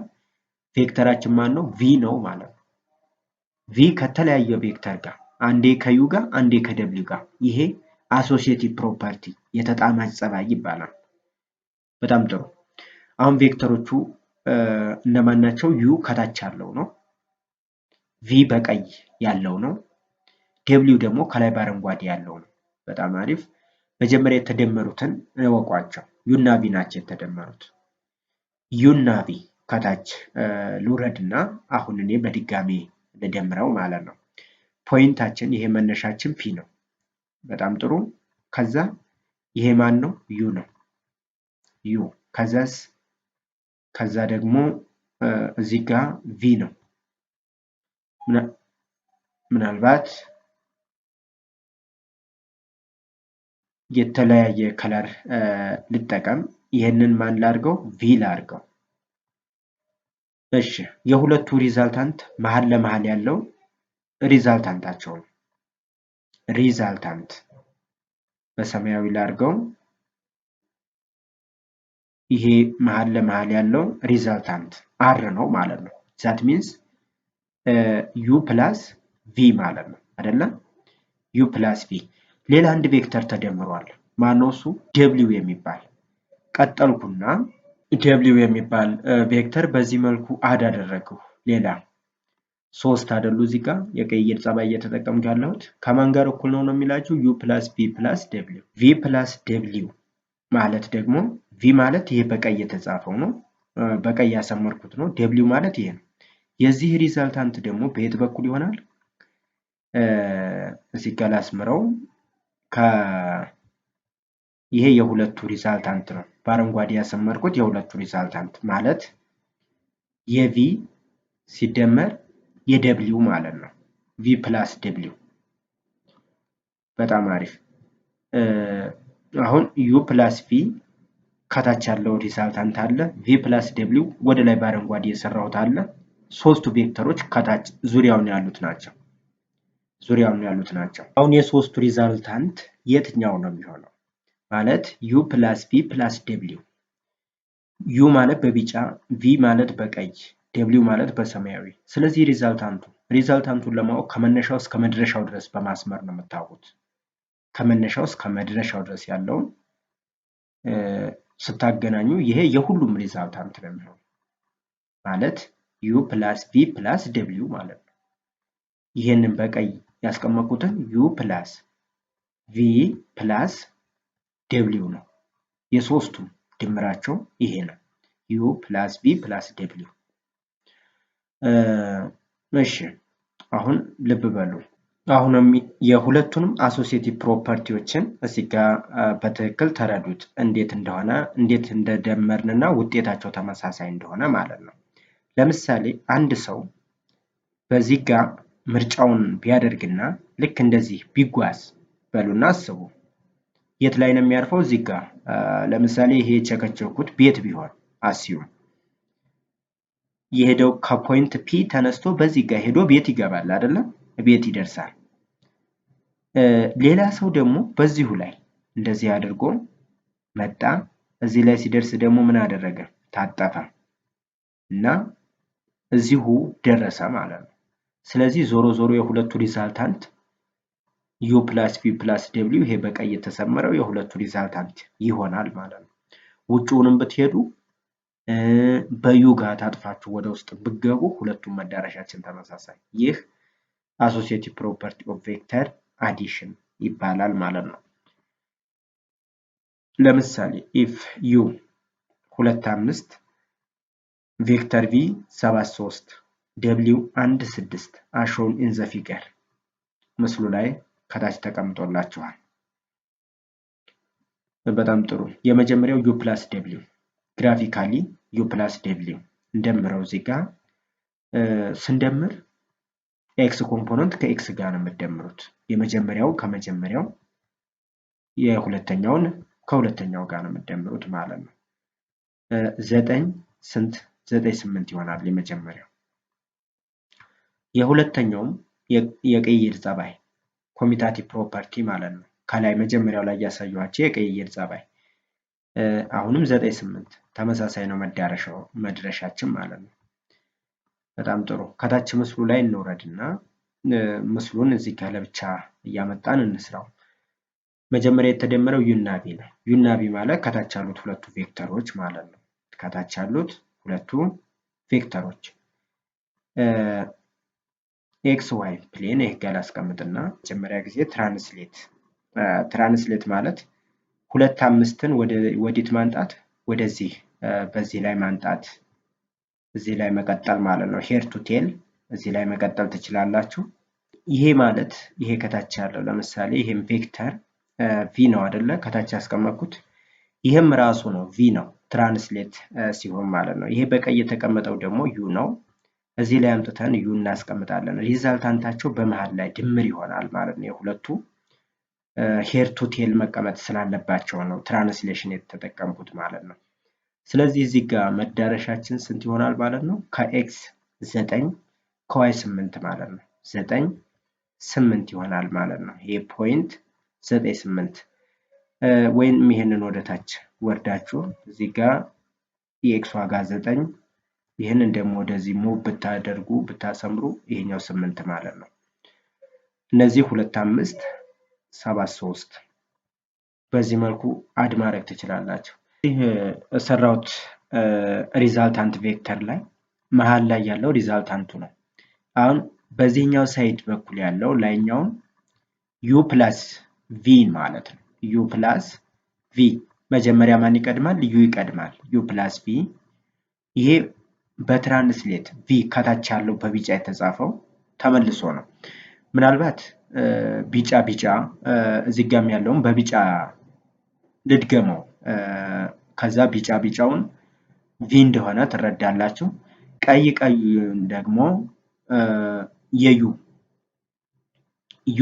ቬክተራችን ማን ነው? ቪ ነው ማለት ነው። ቪ ከተለያየ ቬክተር ጋር አንዴ ከዩ ጋር አንዴ ከደብሊው ጋር፣ ይሄ አሶሲዬቲቭ ፕሮፐርቲ የተጣማጅ ጸባይ ይባላል። በጣም ጥሩ። አሁን ቬክተሮቹ እነማን ናቸው? ዩ ከታች ያለው ነው። ቪ በቀይ ያለው ነው። ደብሊው ደግሞ ከላይ በአረንጓዴ ያለው ነው። በጣም አሪፍ። መጀመሪያ የተደመሩትን እወቋቸው። ዩ እና ቪ ናቸው የተደመሩት። ዩ እና ቪ ከታች ልውረድና አሁን እኔ በድጋሚ ልደምረው ማለት ነው። ፖይንታችን ይሄ መነሻችን ፒ ነው። በጣም ጥሩ። ከዛ ይሄ ማን ነው? ዩ ነው። ዩ ከዛ ደግሞ እዚህ ጋር ቪ ነው። ምናልባት የተለያየ ከለር ልጠቀም። ይህንን ማን ላድርገው? ቪ ላድርገው። እሺ፣ የሁለቱ ሪዛልታንት መሀል ለመሀል ያለው ሪዛልታንታቸው ነው። ሪዛልታንት በሰማያዊ ላድርገው። ይሄ መሀል ለመሀል ያለው ሪዛልታንት አር ነው ማለት ነው። ዛት ሚንስ ዩ ፕላስ ቪ ማለት ነው አይደለም? ዩ ፕላስ ቪ። ሌላ አንድ ቬክተር ተደምሯል። ማነው እሱ? ደብሊው የሚባል ቀጠልኩና ደብሊው የሚባል ቬክተር በዚህ መልኩ አድ አደረገው። ሌላ 3 አይደሉ? እዚህ ጋር የቅይር ጸባይ እየተጠቀምኩ ያለሁት ከማን ጋር እኩል ነው የሚላችሁ? ዩ ፕላስ ቪ ፕላስ ደብሊው። ቪ ፕላስ ደብሊው ማለት ደግሞ ቪ ማለት ይሄ በቀይ የተጻፈው ነው፣ በቀይ ያሰመርኩት ነው። ደብሊው ማለት ይሄ ነው። የዚህ ሪዛልታንት ደግሞ በየት በኩል ይሆናል? እዚህ ጋር ላስምረው። ይሄ የሁለቱ ሪዛልታንት ነው። በአረንጓዴ ያሰመርኩት የሁለቱ ሪዛልታንት ማለት የቪ ሲደመር የደብሊው ማለት ነው። ቪ ፕላስ ደብሊው። በጣም አሪፍ። አሁን ዩ ፕላስ ቪ ከታች ያለው ሪዛልታንት አለ። ቪ ፕላስ ደብሊው ወደ ላይ በአረንጓዴ የሰራሁት አለ። 3ቱ ቬክተሮች ከታች ዙሪያውን ያሉት ናቸው። አሁን የሶስቱ ሪዛልታንት የትኛው ነው የሚሆነው? ማለት ዩ ፕላስ ቪ ፕላስ ደብሊው። ዩ ማለት በቢጫ፣ ቪ ማለት በቀይ፣ ደብሊው ማለት በሰማያዊ። ስለዚህ ሪዛልታንቱን ለማወቅ ከመነሻው እስከ መድረሻው ድረስ በማስመር ነው የምታውቁት። ከመነሻው እስከ መድረሻው ድረስ ያለውን ስታገናኙ ይሄ የሁሉም ሪዛልታንት ነው የሚሆነው ማለት ዩ ፕላስ ቪ ፕላስ ደብሊው ማለት ነው። ይሄንን በቀይ ያስቀመጥኩትን ዩ ፕላስ ቪ ፕላስ ደብሊው ነው። የሶስቱም ድምራቸው ይሄ ነው። ዩ ፕላስ ቪ ፕላስ ደብሊው። እሺ አሁን ልብ በሉ። አሁንም የሁለቱንም አሶሲዬቲቭ ፕሮፐርቲዎችን እዚህ ጋር በትክክል ተረዱት፣ እንዴት እንደሆነ እንዴት እንደደመርንና ውጤታቸው ተመሳሳይ እንደሆነ ማለት ነው። ለምሳሌ አንድ ሰው በዚህ ጋር ምርጫውን ቢያደርግና ልክ እንደዚህ ቢጓዝ በሉና አስቡ። የት ላይ ነው የሚያርፈው? እዚህ ጋር ለምሳሌ ይሄ የቸከቸኩት ቤት ቢሆን አስዩም የሄደው ከፖይንት ፒ ተነስቶ በዚህ ጋር ሄዶ ቤት ይገባል አይደለም? ቤት ይደርሳል። ሌላ ሰው ደግሞ በዚሁ ላይ እንደዚህ አድርጎ መጣ። እዚህ ላይ ሲደርስ ደግሞ ምን አደረገ? ታጠፈ እና እዚሁ ደረሰ ማለት ነው። ስለዚህ ዞሮ ዞሮ የሁለቱ ሪዛልታንት ዩ ፕላስ ቪ ፕላስ ደብሊው ይሄ በቀይ የተሰመረው የሁለቱ ሪዛልታንት ይሆናል ማለት ነው። ውጭውንም ብትሄዱ በዩ ጋር ታጥፋችሁ ወደ ውስጥ ብትገቡ ሁለቱም መዳረሻችን ተመሳሳይ። ይህ አሶሲዬቲቭ ፕሮፐርቲ ኦፍ ቬክተር አዲሽን ይባላል ማለት ነው። ለምሳሌ ኢፍ ዩ 25 ቬክተር ቪ 73 ደብሊው 16 አሾን ኢን ዘ ፊገር ምስሉ ላይ ከታች ተቀምጦላችኋል። በጣም ጥሩ። የመጀመሪያው ዩ ፕላስ ደብሊው ግራፊካሊ ዩ ፕላስ ደብሊው እንደምረው እዚህ ጋር ስንደምር ኤክስ ኮምፖነንት ከኤክስ ጋር ነው የምትደምሩት። የመጀመሪያው ከመጀመሪያው የሁለተኛውን ከሁለተኛው ጋር ነው የምትደምሩት ማለት ነው። 9 ስንት 9 8 ይሆናል የመጀመሪያው። የሁለተኛውም የቅይር ጸባይ ኮሚታቲቭ ፕሮፐርቲ ማለት ነው። ከላይ መጀመሪያው ላይ ያሳየኋቸው የቅይር ጸባይ አሁንም 9 8 ተመሳሳይ ነው መድረሻችን ማለት ነው። በጣም ጥሩ። ከታች ምስሉ ላይ እንውረድና ምስሉን እዚህ ጋር ለብቻ እያመጣን እንስራው። መጀመሪያ የተደመረው ዩና ቪ ነው። ዩና ቪ ማለት ከታች ያሉት ሁለቱ ቬክተሮች ማለት ነው። ከታች ያሉት ሁለቱ ቬክተሮች ኤክስ ዋይ ፕሌን ይሄ ጋር አስቀምጥና መጀመሪያ ጊዜ ትራንስሌት ማለት 2 5ን ወዲት ማንጣት ወደዚህ በዚህ ላይ ማንጣት እዚህ ላይ መቀጠል ማለት ነው። ሄር ቱ ቴል እዚህ ላይ መቀጠል ትችላላችሁ። ይሄ ማለት ይሄ ከታች ያለው ለምሳሌ ይሄም ቬክተር ቪ ነው አይደለ? ከታች ያስቀመጥኩት ይሄም ራሱ ነው ቪ ነው ትራንስሌት ሲሆን ማለት ነው። ይሄ በቀይ የተቀመጠው ደግሞ ዩ ነው። እዚህ ላይ አምጥተን ዩ እናስቀምጣለን። ሪዛልታንታቸው በመሃል ላይ ድምር ይሆናል ማለት ነው። የሁለቱ ሄር ቱ ቴል መቀመጥ ስላለባቸው ነው ትራንስሌሽን የተጠቀምኩት ማለት ነው። ስለዚህ እዚህ ጋር መዳረሻችን ስንት ይሆናል ማለት ነው? ከኤክስ 9 ከዋይ 8 ማለት ነው። 9 8 ይሆናል ማለት ነው። ይሄ ፖይንት 9 8 ወይም ይሄንን ወደታች ወርዳችሁ እዚህ ጋር የኤክስ ዋጋ 9 ይሄንን ደግሞ ወደዚህ ሙቭ ብታደርጉ ብታሰምሩ ይሄኛው 8 ማለት ነው። እነዚህ 2 5 7 3 በዚህ መልኩ አድ ማድረግ ትችላላችሁ። ይህ ሰራውት ሪዛልታንት ቬክተር ላይ መሃል ላይ ያለው ሪዛልታንቱ ነው። አሁን በዚህኛው ሳይድ በኩል ያለው ላይኛውን ዩ ፕላስ ቪ ማለት ነው። ዩ ፕላስ ቪ መጀመሪያ ማን ይቀድማል? ዩ ይቀድማል። ዩ ፕላስ ቪ ይሄ በትራንስሌት ቪ ከታች ያለው በቢጫ የተጻፈው ተመልሶ ነው። ምናልባት ቢጫ እዚህ ጋም ያለውን በቢጫ ልድገመው ከዛ ቢጫውን ቪ እንደሆነ ትረዳላችሁ። ቀዩን ደግሞ የዩ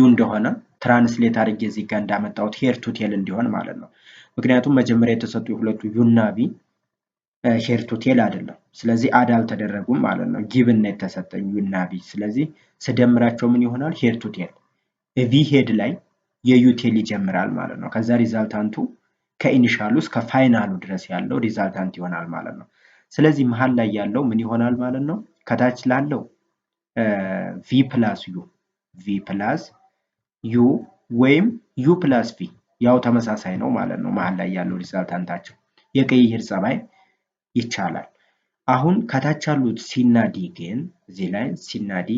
እንደሆነ ትራንስሌት አድርጌ እዚህ ጋር እንዳመጣሁት ሄር ቱ ቴል እንዲሆን ማለት ነው። ምክንያቱም መጀመሪያ የተሰጡ የሁለቱ ዩና ቪ ሄር ቱ ቴል አይደለም። ስለዚህ አድ አልተደረጉም ማለት ነው። ጊቭን ነው የተሰጠኝ ዩና ቪ። ስለዚህ ስደምራቸው ምን ይሆናል? ሄር ቱ ቴል ቪ ሄድ ላይ የዩ ቴል ይጀምራል ማለት ነው። ከዛ ሪዛልታንቱ ከኢኒሻሉ እስከ ፋይናሉ ድረስ ያለው ሪዛልታንት ይሆናል ማለት ነው። ስለዚህ መሃል ላይ ያለው ምን ይሆናል ማለት ነው? ከታች ላለው ቪ ፕላስ ዩ ወይም ዩ ፕላስ ቪ ያው ተመሳሳይ ነው ማለት ነው። መሀል ላይ ያለው ሪዛልታንታቸው የቅይር ጸባይ ይቻላል። አሁን ከታች ያሉት ሲና ዲ ግን እዚህ ላይ ሲና ዲ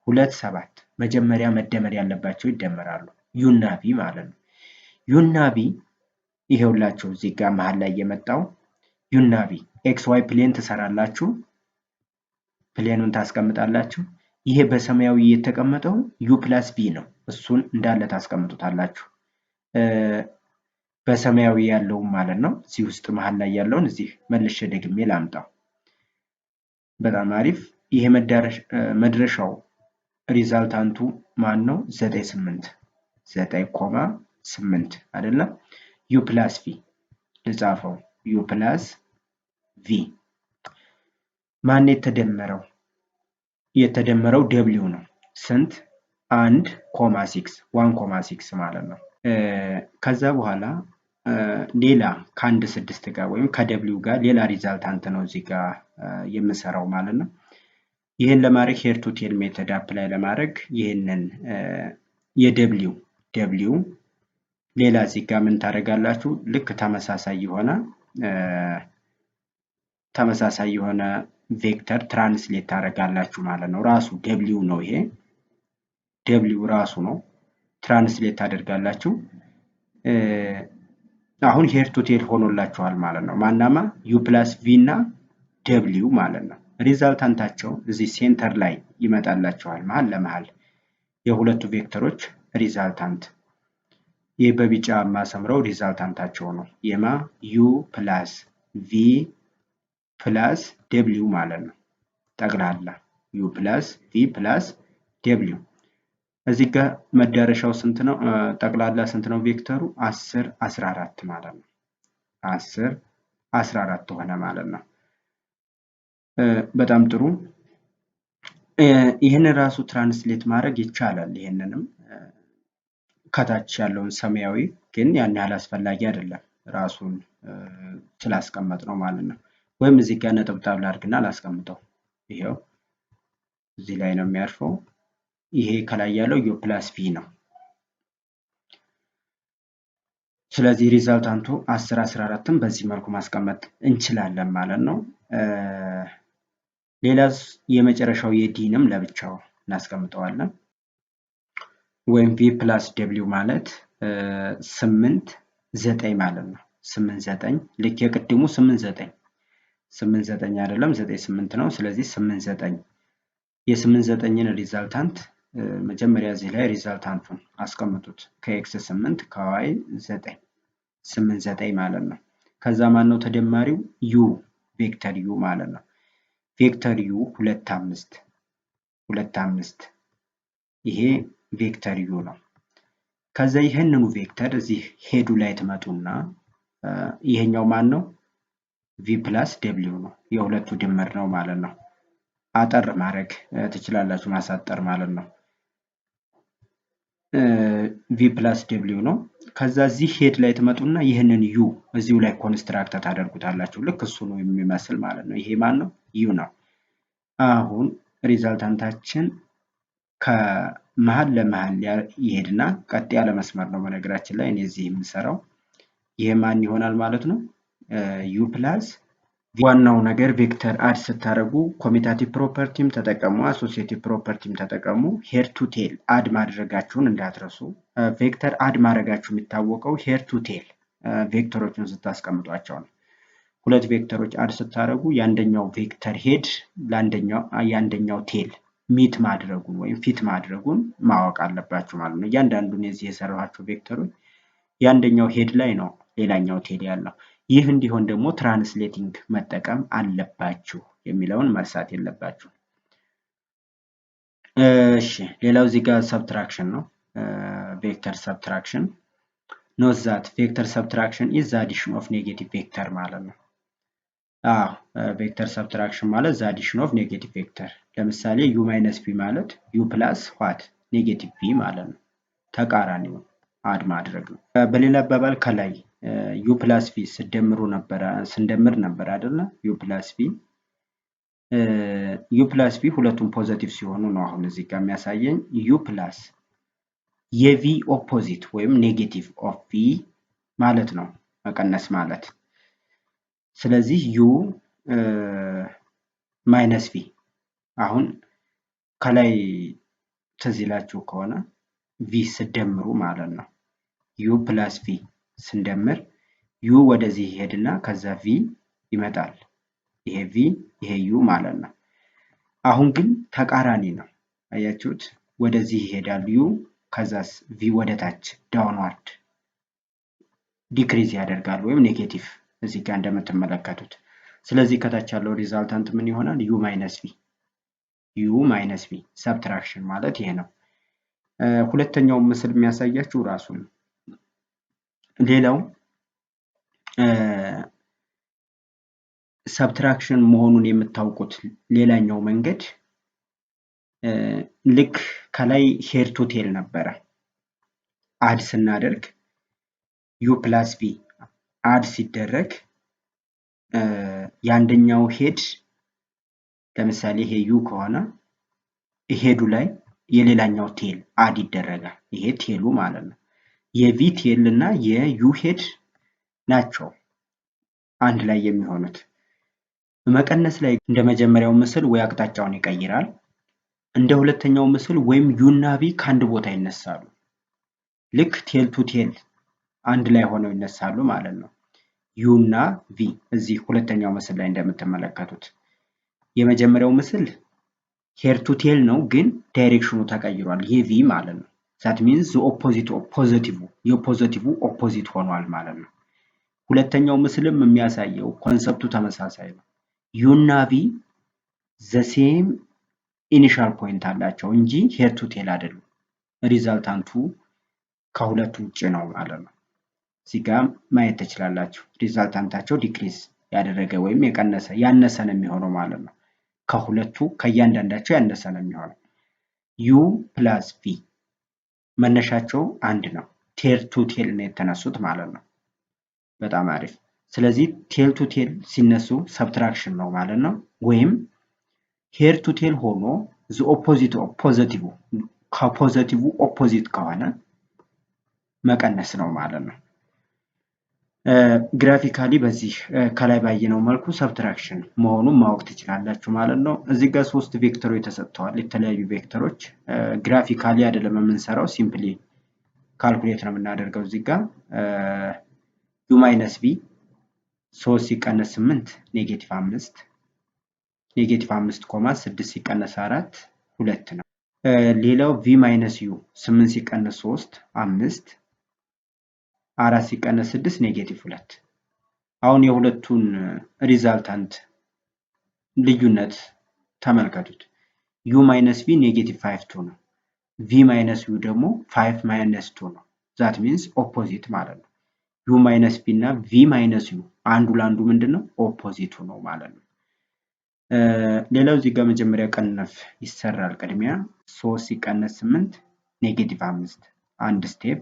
2 7 መጀመሪያ መደመር ያለባቸው ይደመራሉ። ዩና ቪ ማለት ነው። ዩና ቪ ይሄውላችሁ እዚህ ጋር መሀል ላይ የመጣው ዩና ቪ ኤክስ ዋይ ፕሌን ትሰራላችሁ። ፕሌኑን ታስቀምጣላችሁ። ይሄ በሰማያዊ የተቀመጠው ዩ ፕላስ ቪ ነው። እሱን እንዳለ ታስቀምጡታላችሁ። በሰማያዊ ያለውን ማለት ነው። እዚህ ውስጥ መሀል ላይ ያለውን እዚህ መልሼ ደግሜ ላምጣው። በጣም አሪፍ። ይሄ መድረሻው ሪዛልታንቱ ማን ነው? 9 8 አይደለም? ዩ ፕላስ ቪ ልጻፈው። ዩ ፕላስ ቪ ማን የተደመረው? የተደመረው ደብሊው ነው። ስንት? 1,6 ማለት ነው። ከዛ በኋላ ሌላ ከ1 6 ጋር ወይም ከደብሊው ጋር ሌላ ሪዛልታንት ነው እዚህ ጋር የምሰራው ማለት ነው። ይህን ለማድረግ ሄር ቱ ቴል ሜተድ አፕላይ ለማድረግ ይህንን የደብሊው ሌላ እዚህ ጋር ምን ታደርጋላችሁ? ልክ ተመሳሳይ የሆነ ቬክተር ትራንስሌት ታደርጋላችሁ ማለት ነው። ራሱ ደብሊው ነው። ይሄ ደብሊው ራሱ ነው። ትራንስሌት ታደርጋላችሁ። አሁን ሄር ቱ ቴል ሆኖላችኋል ማለት ነው። ማናማ ዩ ፕላስ ቪ እና ደብሊው ማለት ነው። ሪዛልታንታቸው እዚህ ሴንተር ላይ ይመጣላችኋል፣ መሀል ለመሀል የሁለቱ ቬክተሮች ሪዛልታንት። ይህ በቢጫ ማሰምረው ሪዛልታንታቸው ነው። የማ ዩ ፕላስ ቪ ፕላስ ደብሊው ማለት ነው። ጠቅላላ ዩ ፕላስ ቪ ፕላስ ደብሊው። እዚህ ጋር መዳረሻው ስንት ነው? ጠቅላላ ስንት ነው ቬክተሩ? 10 14 ማለት ነው። 10 14 ሆነ ማለት ነው። በጣም ጥሩ። ይህን ራሱ ትራንስሌት ማድረግ ይቻላል። ይህንንም ከታች ያለውን ሰማያዊ ግን ያን ያህል አስፈላጊ አይደለም፣ ራሱን ስላስቀመጥ ነው ማለት ነው። ወይም እዚህ ጋር ነጠብጣብ ላድርግና ላስቀምጠው። ይሄው እዚህ ላይ ነው የሚያርፈው። ይሄ ከላይ ያለው ዩ ፕላስ ቪ ነው። ስለዚህ ሪዛልታንቱ 10 14ን በዚህ መልኩ ማስቀመጥ እንችላለን ማለት ነው። ሌላስ የመጨረሻው የዲንም ለብቻው እናስቀምጠዋለን። ወይም ቪ ፕላስ ደብሊው ማለት 8 9 ማለት ነው። 8 9 ልክ የቅድሙ 8 9 አይደለም፣ 9 8 ነው። ስለዚህ 8 9 የ8 9ን ሪዛልታንት መጀመሪያ እዚህ ላይ ሪዛልታንቱን አስቀምጡት። ከኤክስ 8 ከዋይ 9 8 9 ማለት ነው። ከዛ ማን ነው ተደማሪው? ዩ ቬክተር ዩ ማለት ነው። ቬክተር ዩ 2 5 ይሄ ቬክተር ዩ ነው። ከዛ ይህንኑ ቬክተር እዚህ ሄዱ ላይ ትመጡና ይሄኛው ማን ነው? ቪ ፕላስ ደብሊው ነው። የሁለቱ ድምር ነው ማለት ነው። አጠር ማድረግ ትችላላችሁ፣ ማሳጠር ማለት ነው። ቪ ፕላስ ደብሊው ነው። ከዛ እዚህ ሄድ ላይ ትመጡና ይህንን ዩ እዚሁ ላይ ኮንስትራክት ታደርጉታላችሁ። ልክ እሱ ነው የሚመስል ማለት ነው። ይሄ ማን ነው? ዩ ነው። አሁን ሪዛልታንታችን ከመሀል ለመሀል ይሄድና ቀጥ ያለ መስመር ነው። በነገራችን ላይ እኔ እዚህ የምሰራው ይሄ ማን ይሆናል ማለት ነው? ዩ ፕላስ ዋናው ነገር ቬክተር አድ ስታደርጉ ኮሚታቲቭ ፕሮፐርቲም ተጠቀሙ፣ አሶሲዬቲቭ ፕሮፐርቲም ተጠቀሙ። ሄር ቱ ቴል አድ ማድረጋችሁን እንዳትረሱ። ቬክተር አድ ማድረጋችሁ የሚታወቀው ሄር ቱ ቴል ቬክተሮችን ስታስቀምጧቸው ነው። ሁለት ቬክተሮች አድ ስታደርጉ የአንደኛው ቬክተር ሄድ የአንደኛው ቴል ሚት ማድረጉን ወይም ፊት ማድረጉን ማወቅ አለባችሁ ማለት ነው። እያንዳንዱን የዚህ የሰራኋቸው ቬክተሮች የአንደኛው ሄድ ላይ ነው ሌላኛው ቴል ያለው። ይህ እንዲሆን ደግሞ ትራንስሌቲንግ መጠቀም አለባችሁ የሚለውን መርሳት የለባችሁ። እሺ፣ ሌላው እዚህ ጋር ሰብትራክሽን ነው። ቬክተር ሰብትራክሽን ኖት ዛት ቬክተር ሰብትራክሽን ኢዝ ዘ አዲሽን ኦፍ ኔጌቲቭ ቬክተር ማለት ነው። ቬክተር ሰብትራክሽን ማለት ዘ አዲሽን ኦፍ ኔጌቲቭ ቬክተር። ለምሳሌ ዩ ማይነስ ቢ ማለት ዩ ፕላስ ዋት ኔጌቲቭ ቢ ማለት ነው። ተቃራኒው አድ ማድረግ ነው። በሌላ አባባል ከላይ ዩ ፕላስ ቪ ስንደምር ነበር አይደለ? ዩ ፕላስ ቪ ሁለቱም ፖዘቲቭ ሲሆኑ ነው አሁን እዚህ ጋር የሚያሳየኝ። ዩ ፕላስ የቪ ኦፖዚት ወይም ኔጌቲቭ ኦፍ ቪ ማለት ነው መቀነስ ማለት። ስለዚህ ዩ ማይነስ ቪ አሁን ከላይ ትዝ ይላችሁ ከሆነ ቪ ስደምሩ ማለት ነው ዩ ፕላስ ቪ ስንደምር ዩ ወደዚህ ይሄድና ከዛ ቪ ይመጣል። ይሄ ቪ ይሄ ዩ ማለት ነው። አሁን ግን ተቃራኒ ነው። አያችሁት? ወደዚህ ይሄዳል ዩ ከዛስ ቪ ወደ ታች ዳውንዋርድ ዲክሪዝ ያደርጋል ወይም ኔጌቲቭ እዚህ ጋር እንደምትመለከቱት። ስለዚህ ከታች ያለው ሪዛልታንት ምን ይሆናል? ዩ ማይነስ ቪ ዩ ማይነስ ቪ ሰብትራክሽን ማለት ይሄ ነው። ሁለተኛው ምስል የሚያሳያችሁ ራሱ ነው። ሌላው ሰብትራክሽን መሆኑን የምታውቁት ሌላኛው መንገድ ልክ ከላይ ሄድ ቱ ቴል ነበረ አድ ስናደርግ ዩ ፕላስ ቪ አድ ሲደረግ የአንደኛው ሄድ ለምሳሌ ይሄ ዩ ከሆነ ሄዱ ላይ የሌላኛው ቴል አድ ይደረጋል። ይሄ ቴሉ ማለት ነው። የቪ ቴል እና የዩ ሄድ ናቸው አንድ ላይ የሚሆኑት። መቀነስ ላይ እንደ መጀመሪያው ምስል ወይ አቅጣጫውን ይቀይራል፣ እንደ ሁለተኛው ምስል ወይም ዩ እና ቪ ከአንድ ቦታ ይነሳሉ። ልክ ቴል ቱ ቴል አንድ ላይ ሆነው ይነሳሉ ማለት ነው። ዩ እና ቪ እዚህ ሁለተኛው ምስል ላይ እንደምትመለከቱት። የመጀመሪያው ምስል ሄድ ቱ ቴል ነው፣ ግን ዳይሬክሽኑ ተቀይሯል። ይሄ ቪ ማለት ነው። ዛት ሚንስ ኦፖዚት ፖዚቲቭ የፖዚቲቭ ኦፖዚት ሆኗል ማለት ነው። ሁለተኛው ምስልም የሚያሳየው ኮንሰፕቱ ተመሳሳይ ነው። ዩ እና ቪ ዘሴም ኢኒሻል ፖይንት አላቸው እንጂ ሄድ ቱ ቴል አይደሉም። ሪዛልታንቱ ከሁለቱ ውጭ ነው ማለት ነው። እዚህ ጋር ማየት ትችላላችሁ። ሪዛልታንታቸው ዲክሪዝ ያደረገ ወይም የቀነሰ ያነሰ ነው የሚሆነው ማለት ነው። ከሁለቱ ከእያንዳንዳቸው ያነሰ ነው የሚሆነው። ዩ ፕላስ ቪ መነሻቸው አንድ ነው። ቴል ቱ ቴል ነው የተነሱት ማለት ነው። በጣም አሪፍ። ስለዚህ ቴል ቱ ቴል ሲነሱ ሰብትራክሽን ነው ማለት ነው። ወይም ሄድ ቱ ቴል ሆኖ ዘ ኦፖዚት ፖዚቲቭ ከፖዚቲቭ ኦፖዚት ከሆነ መቀነስ ነው ማለት ነው። ግራፊካሊ በዚህ ከላይ ባየነው መልኩ ሰብትራክሽን መሆኑን ማወቅ ትችላላችሁ ማለት ነው። እዚህ ጋር 3 ቬክተሮች ተሰጥተዋል፣ የተለያዩ ቬክተሮች። ግራፊካሊ አይደለም የምንሰራው፣ ሲምፕሊ ካልኩሌት ነው የምናደርገው። እዚህ ጋር ዩ ማይነስ ቪ 3 ሲቀነስ 8 ኔጌቲቭ 5 ኔጌቲቭ 5 ኮማ 6 ሲቀነስ 4 2 ነው። ሌላው ቪ ማይነስ ዩ 8 ሲቀነስ 3 5 4 ሲቀነስ 6 ኔጌቲቭ 2። አሁን የሁለቱን ሪዛልታንት ልዩነት ተመልከቱት። ዩ ማይነስ ቪ ኔጌቲቭ 5 2 ነው። ቪ ማይነስ ዩ ደግሞ 5 ማይነስ 2 ነው። ዛት ሚንስ ኦፖዚት ማለት ነው። ዩ ማይነስ ቪ እና ቪ ማይነስ ዩ አንዱ ለአንዱ ምንድን ነው? ኦፖዚቱ ነው ማለት ነው። ሌላው እዚህ ጋር መጀመሪያ ቀነፍ ይሰራል። ቅድሚያ 3 ሲቀነስ 8 ኔጌቲቭ 5 አንድ ስቴፕ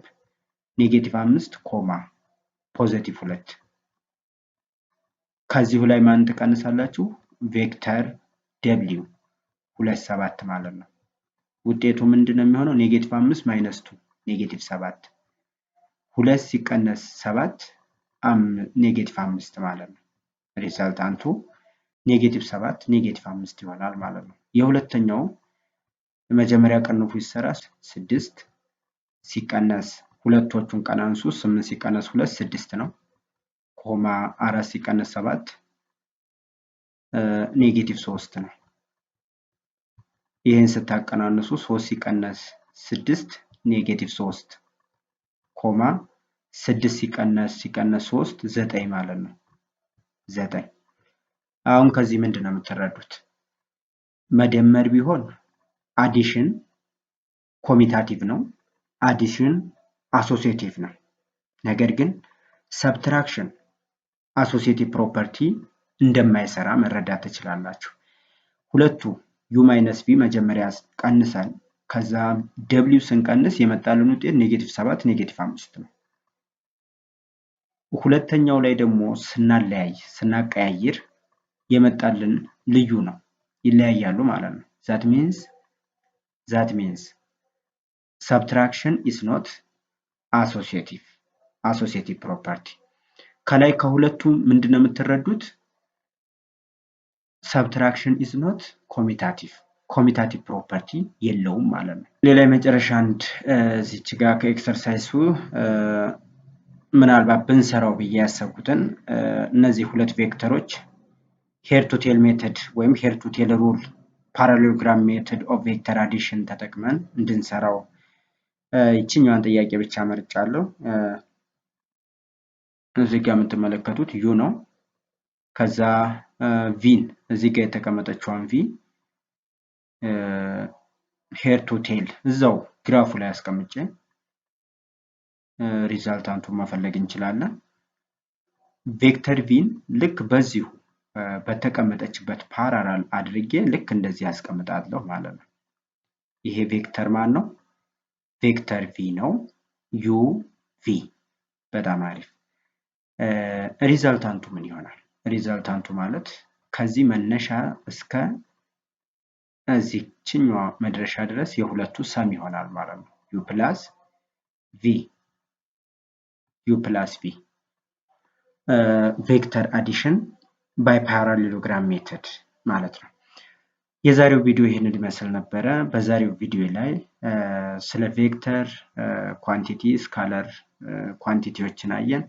ኔጌቲቭ 5 ኮማ ፖዚቲቭ 2። ከዚሁ ላይ ማን ትቀንሳላችሁ? ቬክተር ደብሊው 2 7 ማለት ነው። ውጤቱ ምንድን ነው የሚሆነው? ኔጌቲቭ 5 ማይነስ 2 ኔጌቲቭ 7 2 ሲቀነስ 7 ኔጌቲቭ 5 ማለት ነው። ሪዛልታንቱ ኔጌቲቭ 7 ኔጌቲቭ 5 ይሆናል ማለት ነው። የሁለተኛው መጀመሪያ ቀንፉ ይሰራ 6 ሲቀነስ ሁለቶቹን ቀናንሱ 8 ሲቀነስ 2 6 ነው። ኮማ 4 ሲቀነስ 7 ኔጌቲቭ 3 ነው። ይህን ስታቀናንሱ 3 ሲቀነስ 6 ኔጌቲቭ 3 ኮማ 6 ሲቀነስ 3 9 ማለት ነው። 9 አሁን ከዚህ ምንድን ነው የምትረዱት? መደመር ቢሆን አዲሽን ኮሚታቲቭ ነው፣ አዲሽን አሶሲዬቲቭ ነው። ነገር ግን ሰብትራክሽን አሶሲዬቲቭ ፕሮፐርቲ እንደማይሰራ መረዳት ትችላላችሁ። ሁለቱ ዩ ማይነስ ቪ መጀመሪያ ቀንሰን ከዛ ደብሊው ስንቀንስ የመጣልን ውጤት ኔጌቲቭ 7 ኔጌቲቭ 5 ነው። ሁለተኛው ላይ ደግሞ ስናቀያይር የመጣልን ልዩ ነው፣ ይለያያሉ ማለት ነው። ዛት ሚንስ subtraction is not associative property ከላይ ከሁለቱ ምንድነው የምትረዱት subtraction is not commutative property የለውም ማለት ነው ሌላ የመጨረሻ አንድ እዚች ጋር ከኤክሰርሳይሱ ምናልባት ብንሰራው ብዬ ያሰብኩትን እነዚህ ሁለት ቬክተሮች here to tail method ወይም here to tail rule parallelogram method of vector addition ተጠቅመን እንድንሰራው ይችኛዋን ጥያቄ ብቻ መርጫለሁ እዚህ ጋር የምትመለከቱት u ነው ከዛ v እዚህ ጋር የተቀመጠችዋን v here to tail እዛው ግራፉ ላይ አስቀምጬ ሪዛልታንቱን መፈለግ እንችላለን ቬክተር v ልክ በዚሁ በተቀመጠችበት ፓራላል አድርጌ ልክ እንደዚህ አስቀምጣለሁ ማለት ነው ይሄ ቬክተር ማን ነው ቬክተር v ነው u v በጣም አሪፍ ሪዛልታንቱ ምን ይሆናል ሪዛልታንቱ ማለት ከዚህ መነሻ እስከ እዚህኛው መድረሻ ድረስ የሁለቱ ሰም ይሆናል ማለት ነው u plus v ቬክተር አዲሽን by parallelogram method ማለት ነው የዛሬው ቪዲዮ ይሄንን ይመስል ነበር በዛሬው ቪዲዮ ላይ ስለ ቬክተር ኳንቲቲ ስካላር ኳንቲቲዎችን አየን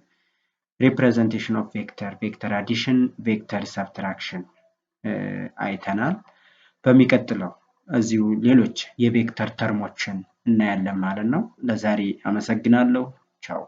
representation of vector addition vector subtraction አይተናል በሚቀጥለው እዚሁ ሌሎች የቬክተር ተርሞችን እናያለን ማለት ነው ለዛሬ አመሰግናለሁ ቻው